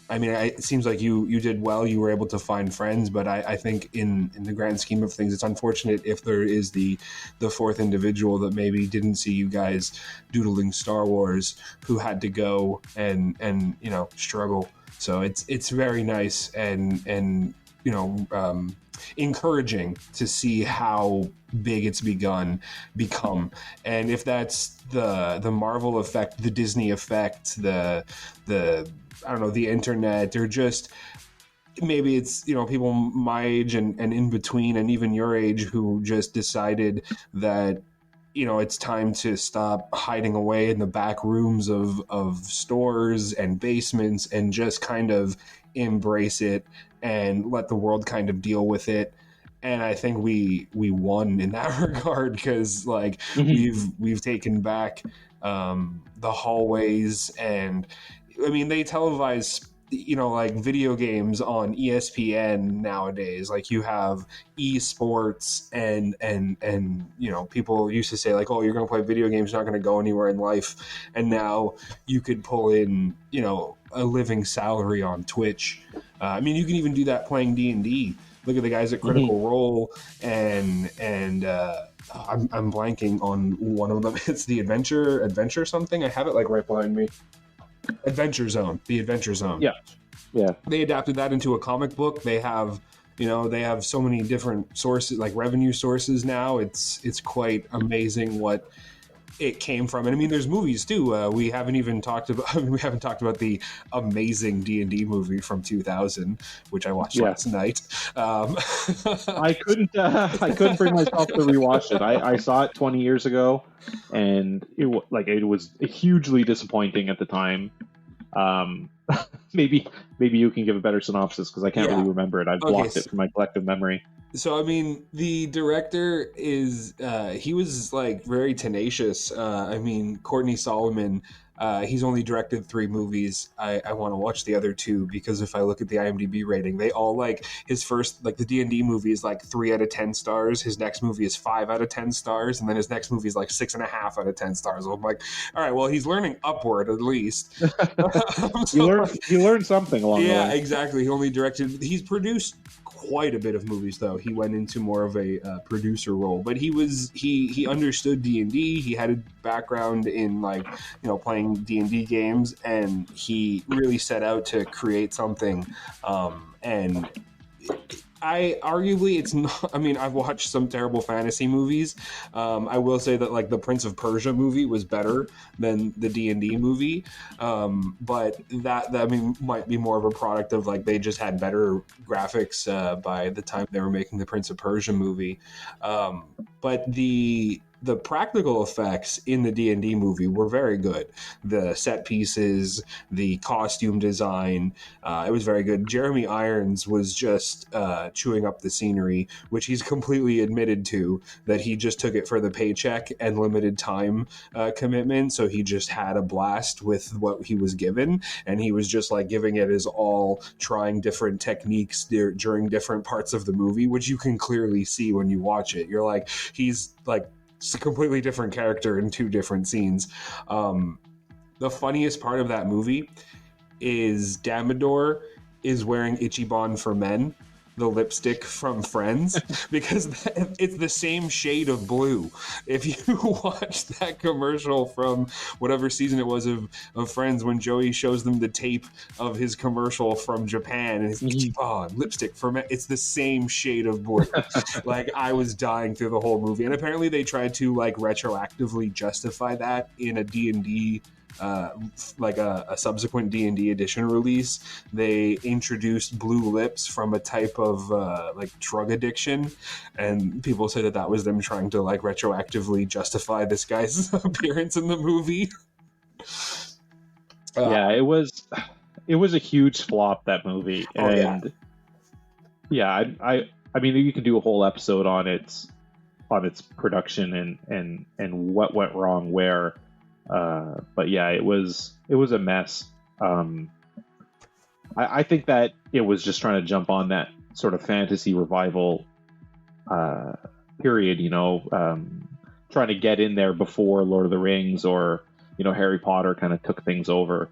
It seems like you did well. You were able to find friends, but I think in the grand scheme of things, it's unfortunate if there is the fourth individual that maybe didn't see you guys doodling Star Wars, who had to go and struggle. So it's very nice and encouraging to see how big it's become. And if that's the Marvel effect, the Disney effect, the I don't know, the internet, or just maybe it's people my age and in between, and even your age, who just decided that it's time to stop hiding away in the back rooms of stores and basements and just kind of embrace it and let the world kind of deal with it. And I think we won in that regard, because we've taken back the hallways, and they televise video games on ESPN nowadays. You have esports, and people used to say oh, you're going to play video games, you're not going to go anywhere in life. And now you could pull in a living salary on Twitch. You can even do that playing D&D. Look at the guys at Critical Role, and I'm blanking on one of them. It's the Adventure something. I have it right behind me. The Adventure Zone. Yeah. They adapted that into a comic book. They have so many different sources, revenue sources now. It's quite amazing what it came from. And there's movies too. We haven't talked about the amazing D&D movie from 2000, which I watched last night. I couldn't bring myself to rewatch it. I saw it 20 years ago, and it was hugely disappointing at the time. Maybe you can give a better synopsis, because I can't really remember it. I've blocked it from my collective memory. So the director is he was very tenacious. Courtney Solomon, he's only directed 3 movies. I want to watch the other 2, because if I look at the IMDb rating, they all his first, the D&D movie is 3 out of 10 stars. His next movie is 5 out of 10 stars, and then his next movie is 6.5 out of 10 stars. So I'm all right, well, he's learning upward at least. You learn something along the way. Yeah, exactly. He's produced quite a bit of movies, though. He went into more of a producer role, but he understood D&D. He had a background in playing D&D games, and he really set out to create something. And it's not. I've watched some terrible fantasy movies. I will say that the Prince of Persia movie was better than the D&D movie, but that might be more of a product of they just had better graphics by the time they were making the Prince of Persia movie. But the the practical effects in the D&D movie were very good. The set pieces, the costume design, it was very good. Jeremy Irons was just chewing up the scenery, which he's completely admitted to, that he just took it for the paycheck and limited time commitment. So he just had a blast with what he was given, and he was just like giving it his all, trying different techniques during different parts of the movie, which you can clearly see when you watch it. You're like, he's like, it's a completely different character in two different scenes. The funniest part of that movie is Damodar is wearing Ichiban for Men, the lipstick from Friends, because it's the same shade of blue. If you watch that commercial from whatever season it was of Friends, when Joey shows them the tape of his commercial from Japan, and it's Ichiban, lipstick for Men, it's the same shade of blue. Like, I was dying through the whole movie. And apparently they tried to like retroactively justify that in a D&D like a subsequent D&D edition release. They introduced blue lips from a type of like drug addiction, and people say that was them trying to like retroactively justify this guy's appearance in the movie. Yeah, it was a huge flop, that movie. And I mean, you can do a whole episode on its production and what went wrong where. But yeah, it was a mess. I think that it was just trying to jump on that sort of fantasy revival period, trying to get in there before Lord of the Rings or Harry Potter kind of took things over.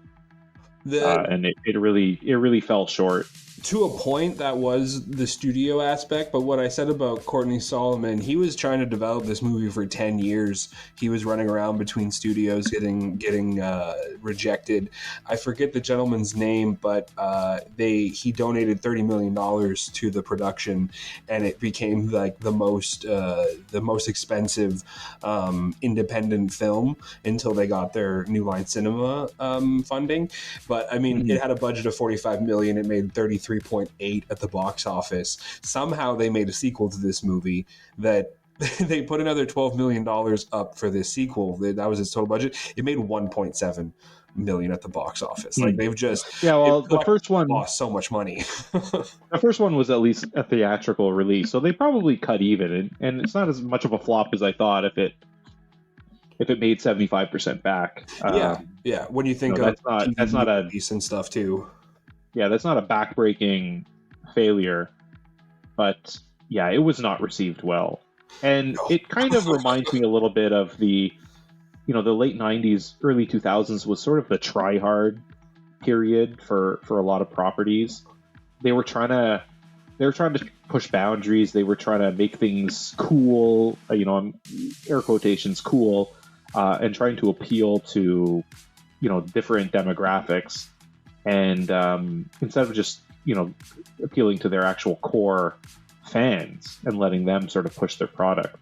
And it really fell short. To a point, that was the studio aspect, but what I said about Courtney Solomon, he was trying to develop this movie for 10 years. He was running around between studios getting rejected. I forget the gentleman's name, but he donated $30 million to the production, and it became like the most expensive independent film until they got their New Line Cinema funding. But I mean, it had a budget of $45 million. It made $33.8 at the box office. Somehow they made a sequel to this movie that they put another $12 million up for this sequel. That was its total budget. It made $1.7 million at the box office. Like, they've just the first one lost so much money. The first one was at least a theatrical release, so they probably cut even, and it's not as much of a flop as I thought if it made 75% back. Yeah. When you think of that's not a decent stuff too. Yeah, that's not a backbreaking failure, but yeah, it was not received well. And it kind of reminds me a little bit of the late 90s, early 2000s was sort of the try-hard period for a lot of properties. They were trying to push boundaries. They were trying to make things cool, air quotations, cool, and trying to appeal to, different demographics. And instead of just, appealing to their actual core fans and letting them sort of push their product.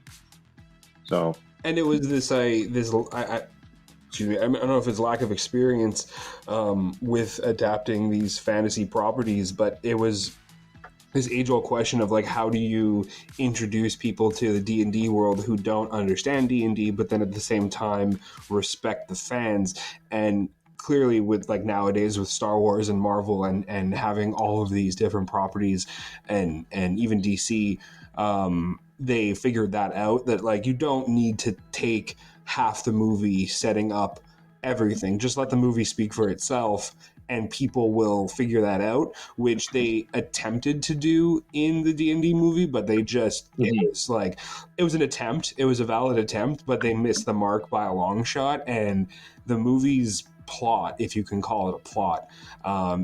So. And it was I don't know if it's lack of experience with adapting these fantasy properties, but it was this age-old question of like, how do you introduce people to the D&D world who don't understand D&D, but then at the same time respect the fans? And clearly with like nowadays with Star Wars and Marvel and having all of these different properties and even DC, they figured that out, that like you don't need to take half the movie setting up everything. Just let the movie speak for itself and people will figure that out, which they attempted to do in the D&D movie, but they just, it was an attempt. It was a valid attempt, but they missed the mark by a long shot. And the movie's plot, if you can call it a plot,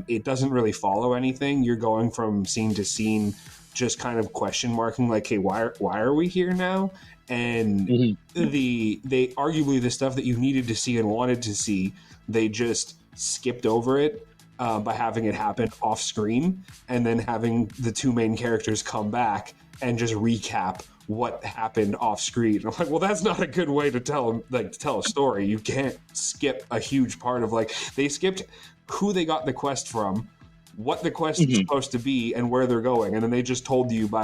it doesn't really follow anything. You're going from scene to scene, just kind of question marking like, hey, why are we here now? And they arguably the stuff that you needed to see and wanted to see, they just skipped over it by having it happen off screen and then having the two main characters come back and just recap what happened off screen. I'm like, well, that's not a good way to tell a story. You can't skip a huge part of they skipped who they got the quest from, what the quest is supposed to be, and where they're going, and then they just told you by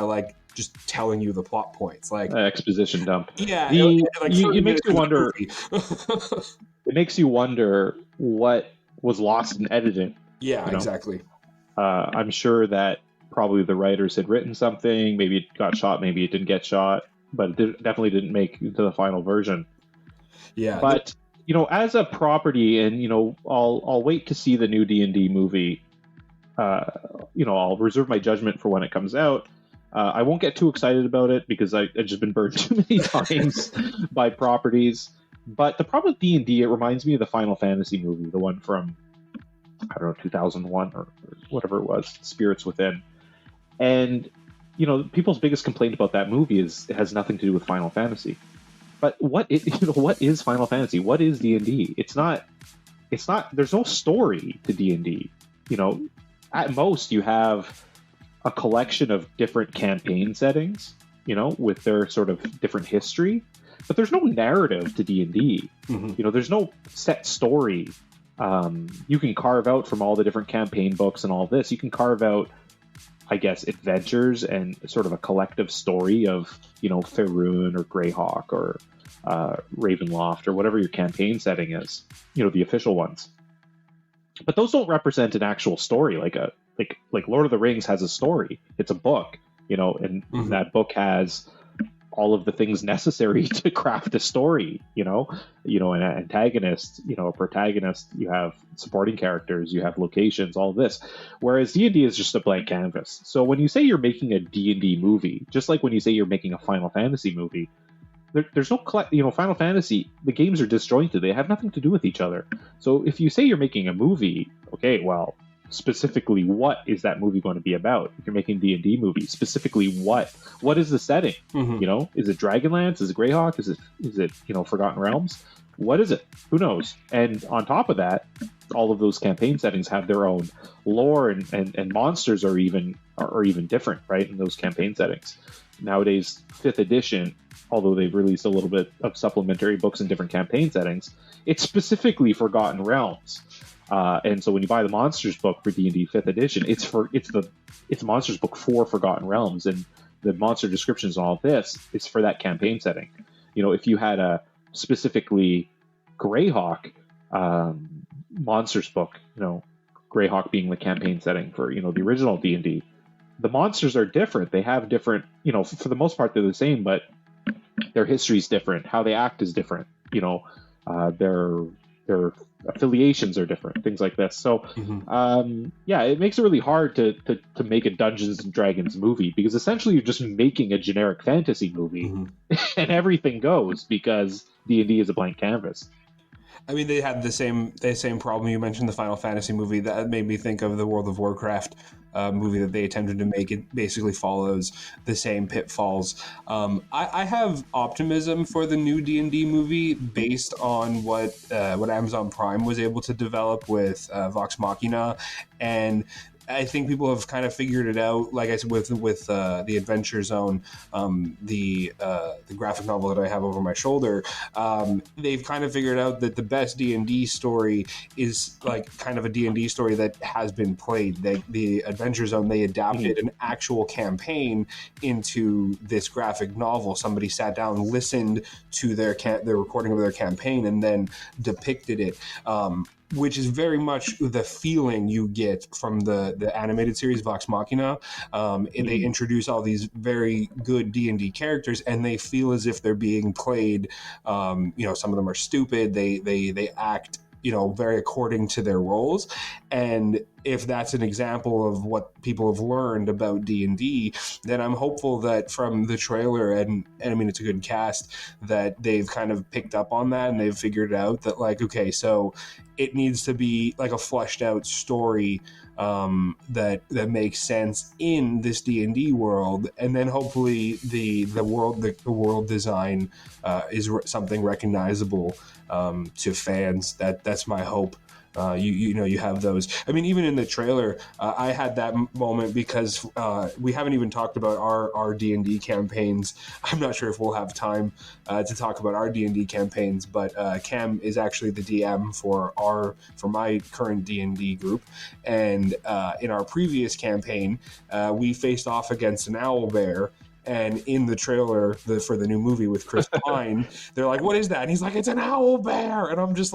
just telling you the plot points, like exposition dump. yeah, It makes you wonder. It makes you wonder what was lost in editing. Yeah, exactly. I'm sure that probably the writers had written something. Maybe it got shot, maybe it didn't get shot, but it definitely didn't make it to the final version. Yeah, but as a property, and I'll wait to see the new D&D movie. I'll reserve my judgment for when it comes out. I won't get too excited about it because I've just been burned too many times by properties. But the problem with D&D, it reminds me of the Final Fantasy movie, the one from, I don't know, 2001 or whatever it was, Spirits Within. And, people's biggest complaint about that movie is it has nothing to do with Final Fantasy. But what is Final Fantasy? What is D&D? It's not, there's no story to D&D. At most you have a collection of different campaign settings, with their sort of different history. But there's no narrative to D&D. Mm-hmm. There's no set story. You can carve out from all the different campaign books and all this. You can carve out, I guess, adventures and sort of a collective story of, Faerun or Greyhawk or Ravenloft or whatever your campaign setting is. The official ones. But those don't represent an actual story. Like Lord of the Rings has a story. It's a book, and Mm-hmm. that book has all of the things necessary to craft a story, an antagonist, a protagonist, you have supporting characters, you have locations, all this. Whereas D&D is just a blank canvas. So when you say you're making a D&D movie, just like when you say you're making a Final Fantasy movie, there's no Final Fantasy, the games are disjointed. They have nothing to do with each other. So if you say you're making a movie, okay, well, specifically what is that movie going to be about? If you're making D&D movie, specifically what is the setting? Mm-hmm. Is it Dragonlance? Is it Greyhawk? Is it Forgotten Realms? What is it? Who knows? And on top of that, all of those campaign settings have their own lore, and monsters are even different, right, in those campaign settings. Nowadays, 5th edition, although they've released a little bit of supplementary books in different campaign settings, it's specifically Forgotten Realms. And so when you buy the Monsters book for D&D 5th edition, it's Monsters book for Forgotten Realms, and the monster descriptions and all this is for that campaign setting. If you had a specifically Greyhawk Monsters book, Greyhawk being the campaign setting for the original D&D, the monsters are different. They have different, for the most part they're the same, but their history is different. How they act is different. Their affiliations are different, things like this. So, it makes it really hard to make a Dungeons and Dragons movie, because essentially you're just making a generic fantasy movie, and everything goes because D&D is a blank canvas. I mean, they had the same problem. You mentioned the Final Fantasy movie. That made me think of the World of Warcraft movie that they attempted to make. It basically follows the same pitfalls. I have optimism for the new D&D movie based on what Amazon Prime was able to develop with Vox Machina, and I think people have kind of figured it out. Like I said, with the Adventure Zone, the graphic novel that I have over my shoulder, they've kind of figured out that the best D&D story is like kind of a D&D story that has been played. The Adventure Zone, they adapted an actual campaign into this graphic novel. Somebody sat down, listened to their recording of their campaign, and then depicted it. Which is very much the feeling you get from the animated series Vox Machina. And they introduce all these very good D&D characters, and they feel as if they're being played. Some of them are stupid. They act, very according to their roles. And if that's an example of what people have learned about D&D, then I'm hopeful that from the trailer, and I mean, it's a good cast, that they've kind of picked up on that, and they've figured out that, like, okay, so it needs to be like a fleshed out story that makes sense in this D&D world, and then hopefully the world design is something recognizable to fans. That's my hope. You have those. I mean, even in the trailer, I had that moment because we haven't even talked about our D&D campaigns. I'm not sure if we'll have time to talk about our D&D campaigns, but Cam is actually the DM for my current D&D group, and in our previous campaign, we faced off against an owlbear. And in the trailer for the new movie with Chris Pine, they're like, "What is that?" And he's like, "It's an owl bear." And I'm just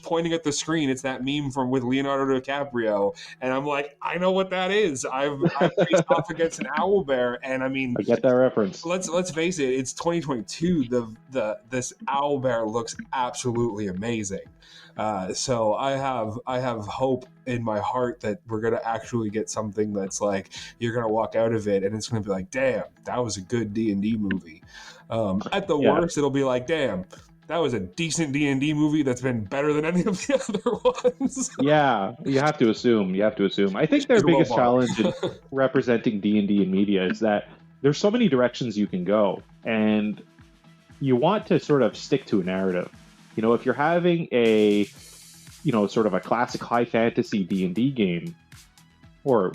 pointing at the screen. It's that meme from with Leonardo DiCaprio, and I'm like, I know what that is. I've faced off against an owl bear, and I mean, I get that reference. Let's face it. It's 2022. This owl bear looks absolutely amazing. So I have hope in my heart that we're gonna actually get something that's like you're gonna walk out of it and it's gonna be like, damn, that was a good D&D movie. At the worst, it'll be like, damn, that was a decent D&D movie that's been better than any of the other ones. Yeah, you have to assume. I think their biggest challenge in representing D&D in media is that there's so many directions you can go, and you want to sort of stick to a narrative. You know, if you're having a, you know, sort of a classic high fantasy D&D game, or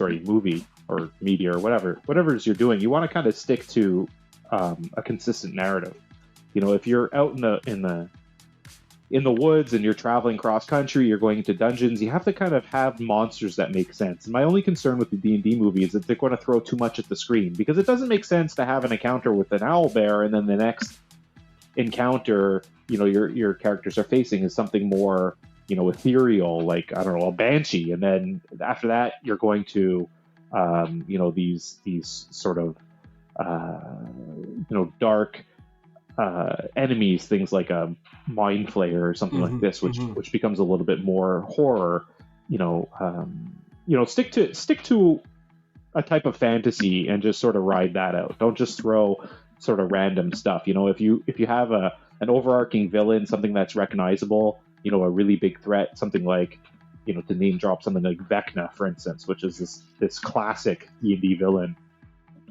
movie or media or whatever it is you're doing, you want to kind of stick to a consistent narrative. You know, if you're out in the woods and you're traveling cross country, you're going into dungeons, you have to kind of have monsters that make sense. And my only concern with the D&D movie is that they're going to throw too much at the screen, because it doesn't make sense to have an encounter with an owl bear and then the next encounter, you know, your characters are facing is something more, you know, ethereal, like, I don't know, a banshee, and then after that you're going to you know, these sort of you know, dark enemies, things like a mind flayer or something like this, which becomes a little bit more horror. You know, stick to a type of fantasy and just sort of ride that out. Don't just throw sort of random stuff. You know, if you have an overarching villain, something that's recognizable, you know, a really big threat, something like, you know, to name drop something like Vecna, for instance, which is this classic D&D villain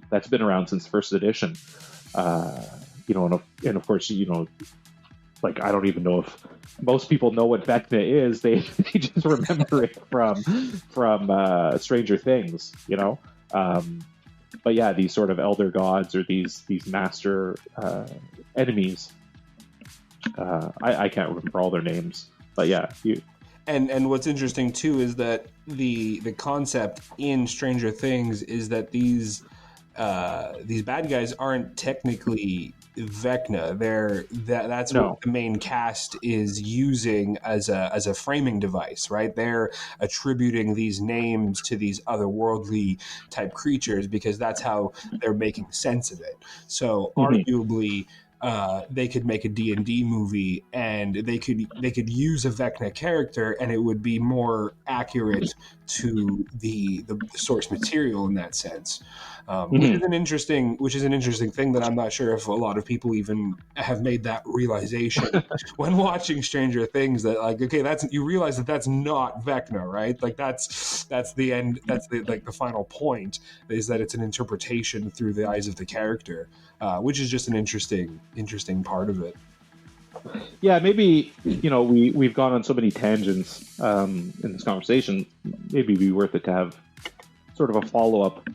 that's been around since first edition. You know, and of course, you know, like, I don't even know if most people know what Vecna is. They just remember it from Stranger Things, you know. But yeah, these sort of elder gods or these master enemies. I can't remember all their names, but yeah. And what's interesting too is that the concept in Stranger Things is that these bad guys aren't technically Vecna. That's what the main cast is using as a framing device, right? They're attributing these names to these otherworldly type creatures because that's how they're making sense of it. So arguably, they could make a D&D movie and they could use a Vecna character and it would be more accurate to the source material in that sense, which is an interesting thing that I'm not sure if a lot of people even have made that realization when watching Stranger Things, that like, okay, you realize that's not Vecna, right? Like that's the end. That's the final point, is that it's an interpretation through the eyes of the character, which is just an interesting part of it. Yeah, maybe, you know, we've gone on so many tangents in this conversation. Maybe it'd be worth it to have sort of a follow-up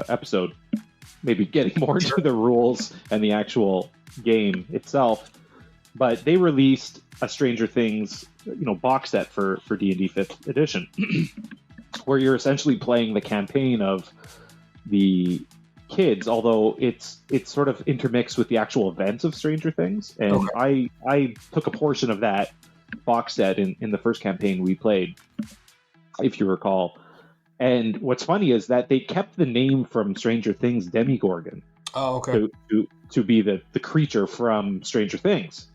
episode, maybe getting more into the rules and the actual game itself. But they released a Stranger Things, you know, box set for D&D 5th edition, where you're essentially playing the campaign of the kids, although it's sort of intermixed with the actual events of Stranger Things. And I took a portion of that box set in the first campaign we played, if you recall. And what's funny is that they kept the name from Stranger Things, Demogorgon, to be the creature from Stranger Things.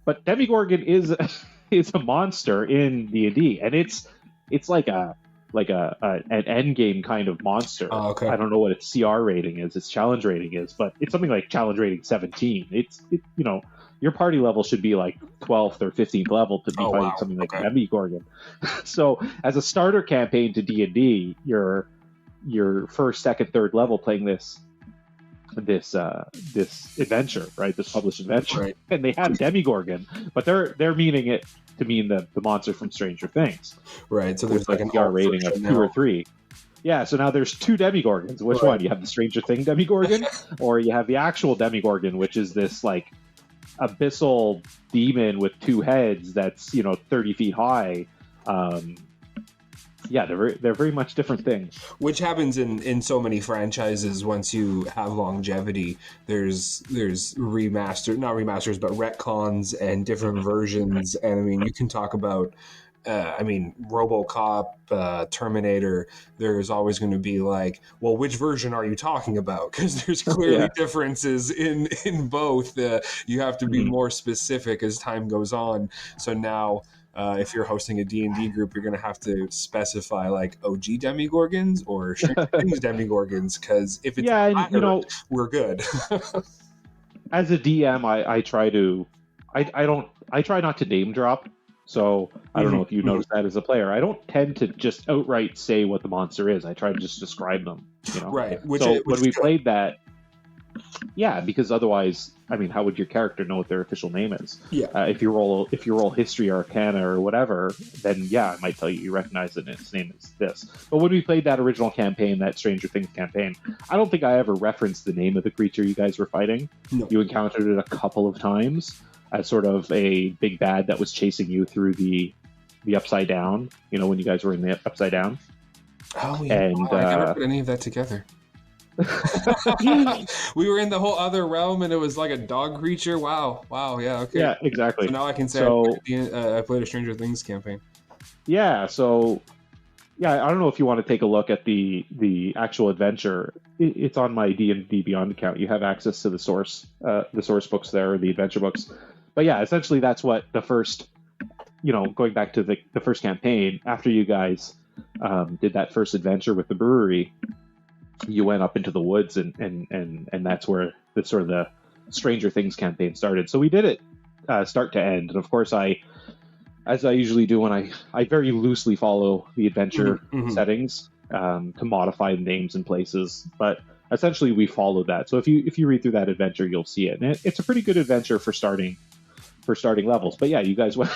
But Demogorgon is a monster in D&D, and it's like an end game kind of monster. I don't know what its CR rating is, its challenge rating is, but it's something like challenge rating 17. It's you know, your party level should be like 12th or 15th level to be fighting something like Demogorgon. So as a starter campaign to D&D, your first, second, third level playing this adventure, right? This published adventure, right. And they have Demogorgon, but they're meaning it to mean the monster from Stranger Things, right? So there's like an CR rating of 2 or 3. Yeah, so now there's 2 Demogorgons. Which one? You have the Stranger Thing Demogorgon, or you have the actual Demogorgon, which is this like abyssal demon with 2 heads that's, you know, 30 feet high, yeah, they're very much different things. Which happens in so many franchises. Once you have longevity, there's not remasters, but retcons and different versions. And I mean, you can talk about, RoboCop, Terminator. There's always going to be like, well, which version are you talking about? Because there's clearly differences in both. You have to be more specific as time goes on. So now, if you're hosting a D&D group, you're going to have to specify like OG Demigorgons or Stranger Things Demigorgons, because if it's we're good. As a DM, I try not to name drop. So I don't know if you notice that as a player. I don't tend to just outright say what the monster is. I try to just describe them. Right. When we played that, because otherwise, I mean, how would your character know what their official name is? Yeah. If you roll history or arcana or whatever, then I might tell you recognize it and its name is this. But when we played that original campaign, that Stranger Things campaign, I don't think I ever referenced the name of the creature you guys were fighting. No. You encountered it a couple of times as sort of a big bad that was chasing you through the Upside Down. When you guys were in the Upside Down. Oh yeah. And I never put any of that together. We were in the whole other realm, and it was like a dog creature. Wow. Yeah. Okay. Yeah. Exactly. So now I can say I played a Stranger Things campaign. Yeah. So. Yeah, I don't know if you want to take a look at the actual adventure. It's on my D&D Beyond account. You have access to the source books there, or the adventure books. But yeah, essentially that's what the first, going back to the first campaign, after you guys did that first adventure with the brewery, you went up into the woods, and that's where the sort of the Stranger Things campaign started. So we did it start to end. And of course, as I usually do when I very loosely follow the adventure settings to modify names and places, but essentially we followed that. So if you read through that adventure, you'll see it, and it's a pretty good adventure for starting levels. But yeah, you guys went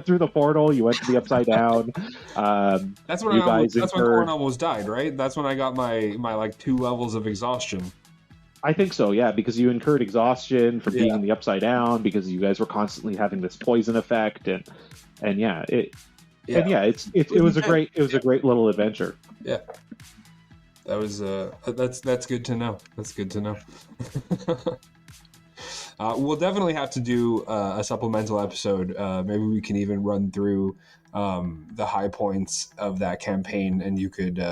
through the portal, you went to the Upside Down. That's when Corin almost died, right? That's when I got my like 2 levels of exhaustion. I think so, yeah, because you incurred exhaustion from being in the Upside Down, because you guys were constantly having this poison effect, it was a great little adventure. Yeah, that was that's good to know. That's good to know. We'll definitely have to do a supplemental episode. Maybe we can even run through the high points of that campaign, and you could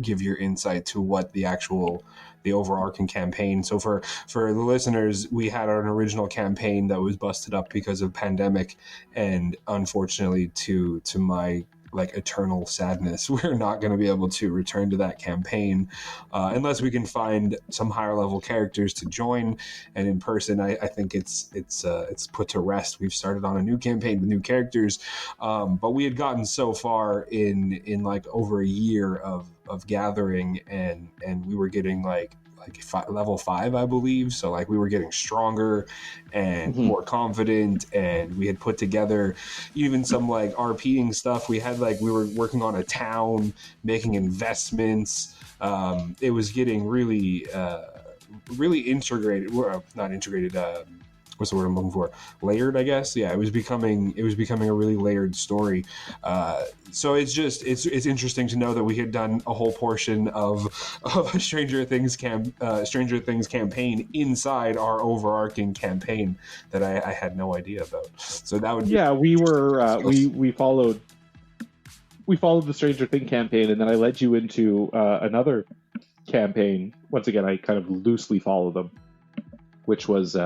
give your insight to what the overarching campaign. So for the listeners, we had an original campaign that was busted up because of pandemic, and unfortunately, to my like eternal sadness, we're not going to be able to return to that campaign unless we can find some higher level characters to join. And in person, I think it's put to rest. We've started on a new campaign with new characters, but we had gotten so far in like over a year of gathering, and we were getting like level 5, I believe. So like we were getting stronger and more confident, and we had put together even some like RPing stuff. We were working on a town, making investments. It was getting really integrated. Not integrated. What's the word I'm looking for? Layered, I guess. Yeah, it was becoming a really layered story. So it's interesting to know that we had done a whole portion of a Stranger Things campaign inside our overarching campaign that I had no idea about. So that would we were we followed the Stranger Things campaign, and then I led you into another campaign. Once again, I kind of loosely follow them, which was.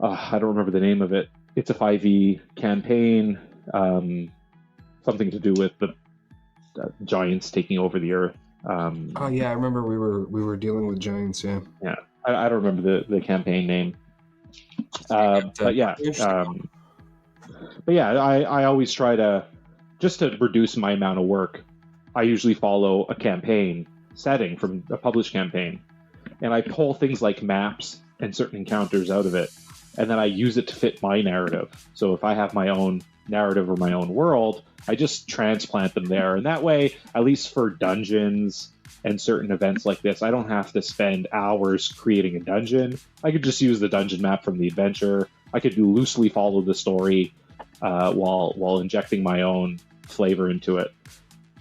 I don't remember the name of it. It's a 5e campaign, something to do with the giants taking over the earth. Oh yeah, I remember we were dealing with giants. Yeah. Yeah, I don't remember the campaign name. But yeah, I always try to just to reduce my amount of work. I usually follow a campaign setting from a published campaign, and I pull things like maps and certain encounters out of it. And then I use it to fit my narrative. So if I have my own narrative or my own world, I just transplant them there. And that way, at least for dungeons and certain events like this, I don't have to spend hours creating a dungeon. I could just use the dungeon map from the adventure. I could loosely follow the story while injecting my own flavor into it.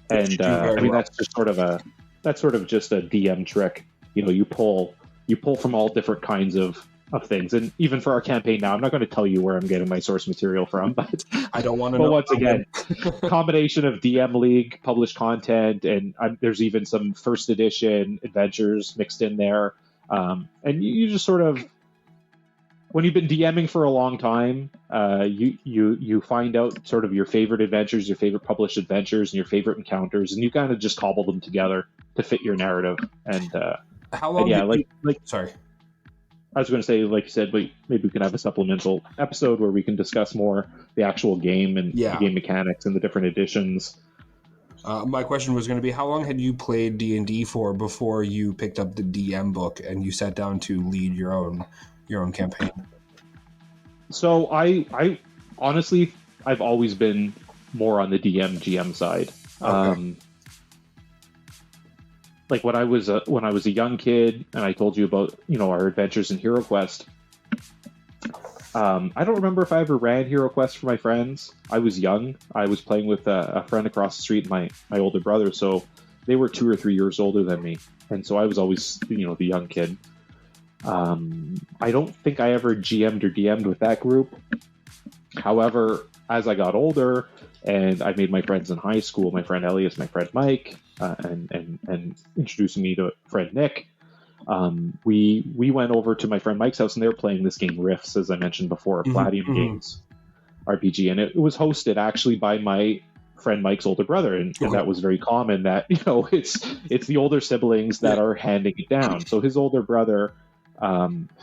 And I mean, that's just sort of just a DM trick. You know, you pull from all different kinds of things. And even for our campaign now, I'm not going to tell you where I'm getting my source material from, but I don't want to know. But once again, combination of DM League published content, and there's even some first edition adventures mixed in there. And you just sort of, when you've been DMing for a long time, you find out sort of your favorite adventures, your favorite published adventures, and your favorite encounters, and you kind of just cobble them together to fit your narrative. And how long? Sorry. I was going to say, like you said, maybe we can have a supplemental episode where we can discuss more the actual game and the game mechanics and the different editions. My question was going to be, how long had you played D&D for before you picked up the DM book and you sat down to lead your own campaign? So I honestly, I've always been more on the GM side. Okay. Like when I was a young kid, and I told you about our adventures in Hero Quest. I don't remember if I ever ran Hero Quest for my friends. I was young. I was playing with a friend across the street, my older brother. So they were 2 or 3 years older than me, and so I was always the young kid. I don't think I ever GM'd or DM'd with that group. However, as I got older and I made my friends in high school, my friend Elias, my friend Mike, and introducing me to friend Nick, we went over to my friend Mike's house, and they were playing this game Rifts, as I mentioned before, Platinum Games RPG, and it was hosted actually by my friend Mike's older brother, and that was very common that it's the older siblings that are handing it down. So his older brother,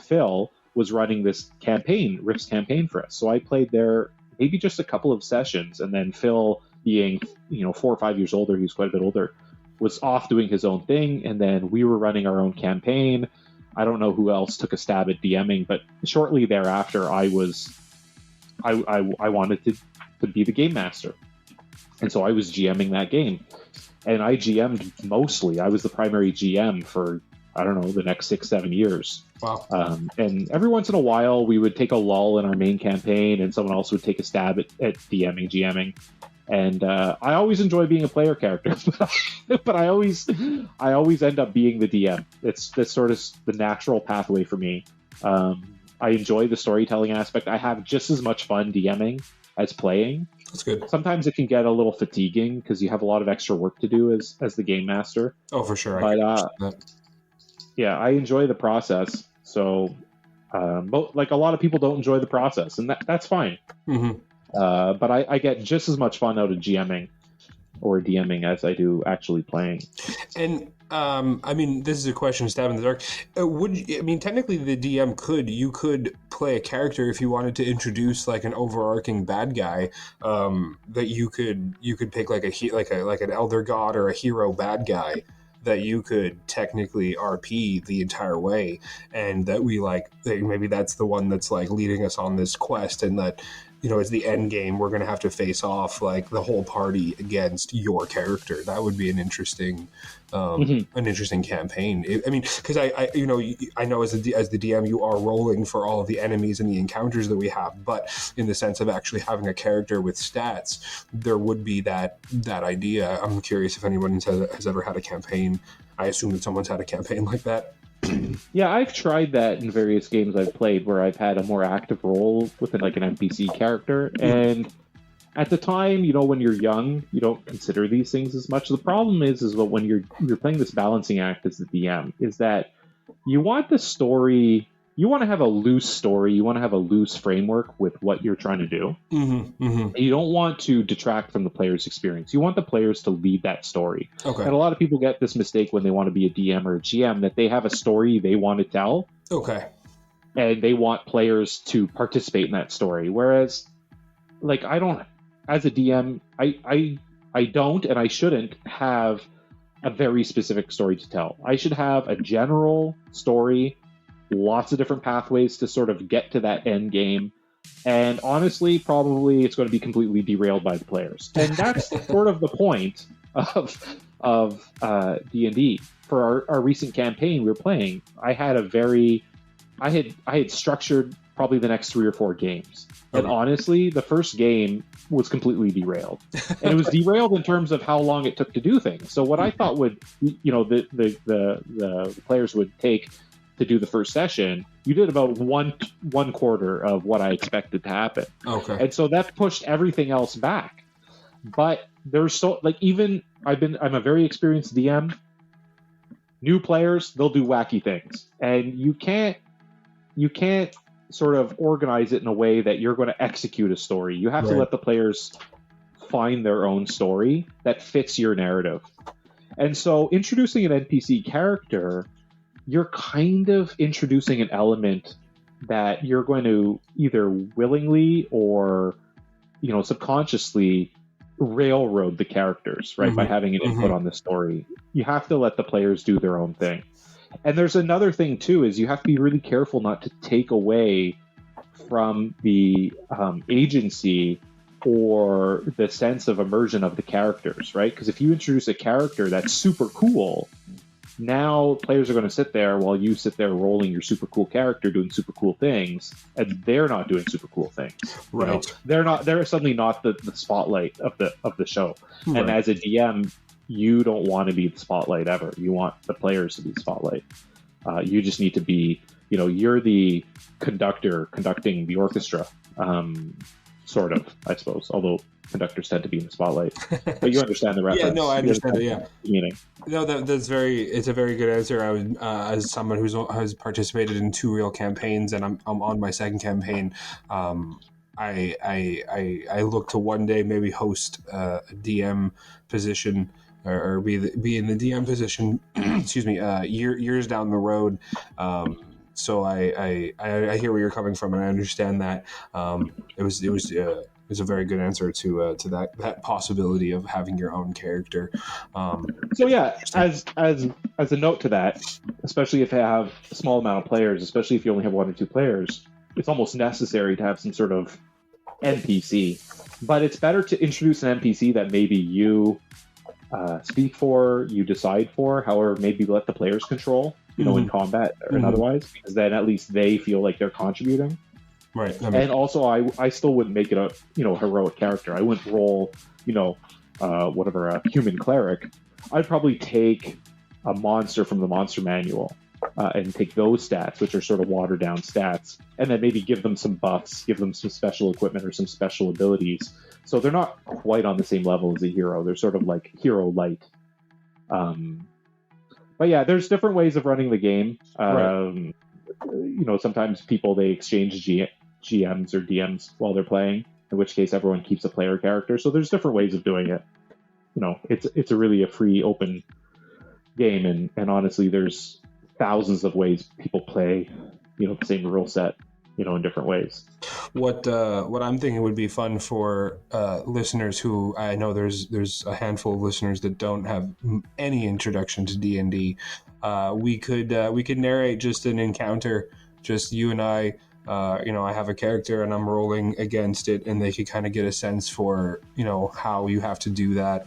Phil, was running this campaign, Rifts campaign for us. So I played there maybe just a couple of sessions, and then Phil, being 4 or 5 years older, he was quite a bit older, was off doing his own thing, and then we were running our own campaign. I don't know who else took a stab at DMing, but shortly thereafter, I wanted to be the game master, and so I was GMing that game, and I GM'd mostly. I was the primary GM for, I don't know, the next 6-7 years. Wow. And every once in a while, we would take a lull in our main campaign, and someone else would take a stab at DMing, GMing. And I always enjoy being a player character, but I always end up being the DM. That's sort of the natural pathway for me. I enjoy the storytelling aspect. I have just as much fun DMing as playing. That's good. Sometimes it can get a little fatiguing because you have a lot of extra work to do as the game master. Oh, for sure. But yeah, I enjoy the process. So, like a lot of people don't enjoy the process, and that's fine. Mm-hmm. But I get just as much fun out of GMing or DMing as I do actually playing. And I mean, this is a question, stab in the dark. Technically, the DM could play a character if you wanted to introduce like an overarching bad guy. That you could pick like an elder god or a hero bad guy that you could technically RP the entire way, and that maybe that's the one that's like leading us on this quest, and that it's the end game. We're going to have to face off like the whole party against your character. That would be an interesting campaign. Because I know as the DM, you are rolling for all of the enemies and the encounters that we have, but in the sense of actually having a character with stats, there would be that idea. I'm curious if anyone has ever had a campaign. I assume that someone's had a campaign like that. Yeah, I've tried that in various games I've played where I've had a more active role within like an NPC character. And at the time, when you're young, you don't consider these things as much. The problem is that when you're playing this balancing act as the DM, is that you want the story, you want to have a loose story, you want to have a loose framework with what you're trying to do. Mm-hmm, mm-hmm. You don't want to detract from the player's experience. You want the players to lead that story. Okay. And a lot of people get this mistake when they want to be a DM or a GM, that they have a story they want to tell. Okay. And they want players to participate in that story. Whereas, like, I don't, as a DM, I don't and I shouldn't have a very specific story to tell. I should have a general story, lots of different pathways to sort of get to that end game. And honestly, probably it's going to be completely derailed by the players. And that's sort of the point of D&D. For our recent campaign we were playing, I had structured probably the next 3 or 4 games. And Okay. honestly, the first game was completely derailed. And it was derailed in terms of how long it took to do things. So what I thought would, the players would take to do the first session, you did about one quarter of what I expected to happen. Okay. And so that pushed everything else back. But there's so, like, even I'm a very experienced DM. New players, they'll do wacky things. And you can't sort of organize it in a way that you're going to execute a story. You have to Right. let the players find their own story that fits your narrative. And so introducing an NPC character, you're kind of introducing an element that you're going to either willingly or, subconsciously railroad the characters, right? By having an input on the story. You have to let the players do their own thing. And there's another thing too, is you have to be really careful not to take away from the agency or the sense of immersion of the characters, right? Because if you introduce a character that's super cool, now players are going to sit there while you sit there rolling your super cool character doing super cool things, and they're not doing super cool things. Right. They're suddenly not the spotlight of the show. Right. And as a DM, you don't want to be the spotlight ever. You want the players to be the spotlight. You just need to be, you're the conductor conducting the orchestra, sort of, I suppose. Although conductors tend to be in the spotlight, but you understand the reference. Yeah, no, I understand it. Yeah, meaning. No, it's a very good answer. I would, as someone has participated in 2 real campaigns, and I'm on my second campaign. I look to one day maybe host a DM position or be in the DM position. excuse me. Years down the road. So I hear where you're coming from, and I understand that. It was a very good answer to that possibility of having your own character. So yeah, as a note to that, especially if you have a small amount of players, especially if you only have 1 or 2 players, it's almost necessary to have some sort of NPC. But it's better to introduce an NPC that maybe you speak for, you decide for, however, maybe let the players control, in combat or otherwise, because then at least they feel like they're contributing. Right. And also, I still wouldn't make it a heroic character. I wouldn't roll a human cleric. I'd probably take a monster from the monster manual and take those stats, which are sort of watered down stats, and then maybe give them some buffs, give them some special equipment or some special abilities. So they're not quite on the same level as a hero. They're sort of like hero light. But yeah, there's different ways of running the game. Right. Sometimes people, they exchange GMs or DMs while they're playing, in which case everyone keeps a player character. So there's different ways of doing it. It's a free, open game, and honestly, there's thousands of ways people play, the same rule set, in different ways. What I'm thinking would be fun for listeners who, I know there's a handful of listeners that don't have any introduction to D&D. We could narrate just an encounter, just you and I. I have a character and I'm rolling against it, and they could kind of get a sense for how you have to do that,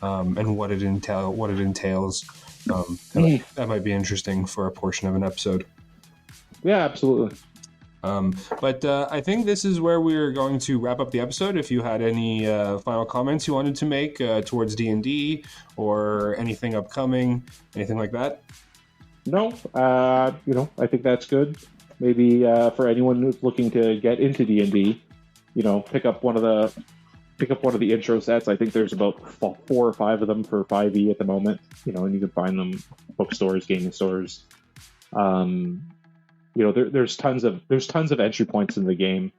and what it entails. That might be interesting for a portion of an episode. Yeah, absolutely. But I think this is where we're going to wrap up the episode. If you had any final comments you wanted to make towards D&D or anything upcoming, anything like that? No, I think that's good. Maybe for anyone who's looking to get into D&D, pick up one of the intro sets. I think there's about 4 or 5 of them for 5e at the moment. And you can find them bookstores, gaming stores. There's tons of entry points in the game.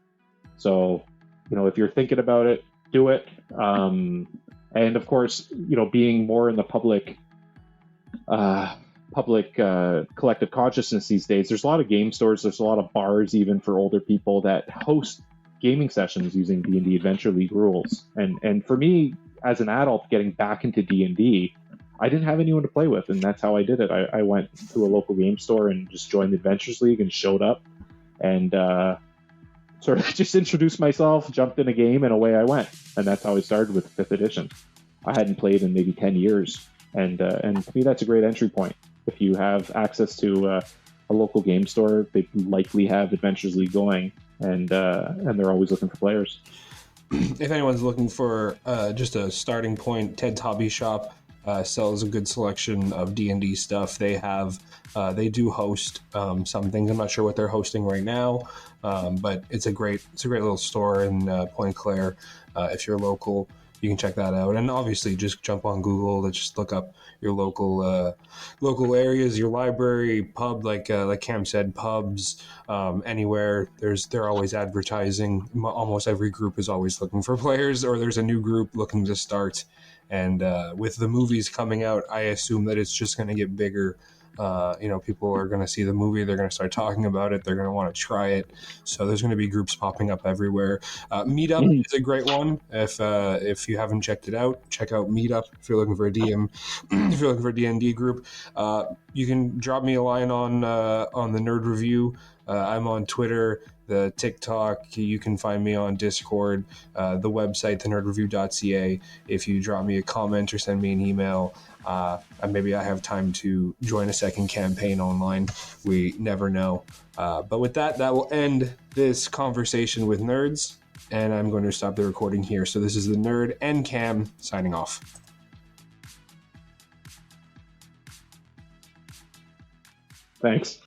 So, if you're thinking about it, do it. And of course, being more in the public collective consciousness these days, there's a lot of game stores, there's a lot of bars even for older people that host gaming sessions using D&D Adventure League rules. And for me, as an adult getting back into D&D, I didn't have anyone to play with, and that's how I did it. I went to a local game store and just joined the Adventures League and showed up and sort of just introduced myself, jumped in a game, and away I went. And that's how I started with 5th edition. I hadn't played in maybe 10 years, and to me that's a great entry point. If you have access to a a local game store, they likely have Adventures League going, and they're always looking for players. If anyone's looking for just a starting point, Ted's Hobby Shop sells a good selection of D&D stuff. They do host some things. I'm not sure what they're hosting right now, but it's a great little store in Point Claire. If you're local, you can check that out. And obviously, just jump on Google. Just look up your local areas, your library, pub, like Cam said, pubs, anywhere. They're always advertising. Almost every group is always looking for players, or there's a new group looking to start. And with the movies coming out, I assume that it's just going to get bigger. People are going to see the movie. They're going to start talking about it. They're going to want to try it. So there's going to be groups popping up everywhere. Meetup is a great one. If you haven't checked it out, check out Meetup. If you're looking for a DM, if you're looking for a D&D group, you can drop me a line on the Nerd Review. I'm on Twitter, the TikTok. You can find me on Discord, the website, thenerdreview.ca. If you drop me a comment or send me an email, maybe I have time to join a second campaign online. We never know. But with that will end this conversation with nerds, and I'm going to stop the recording here. So this is the Nerd and Cam signing off. Thanks.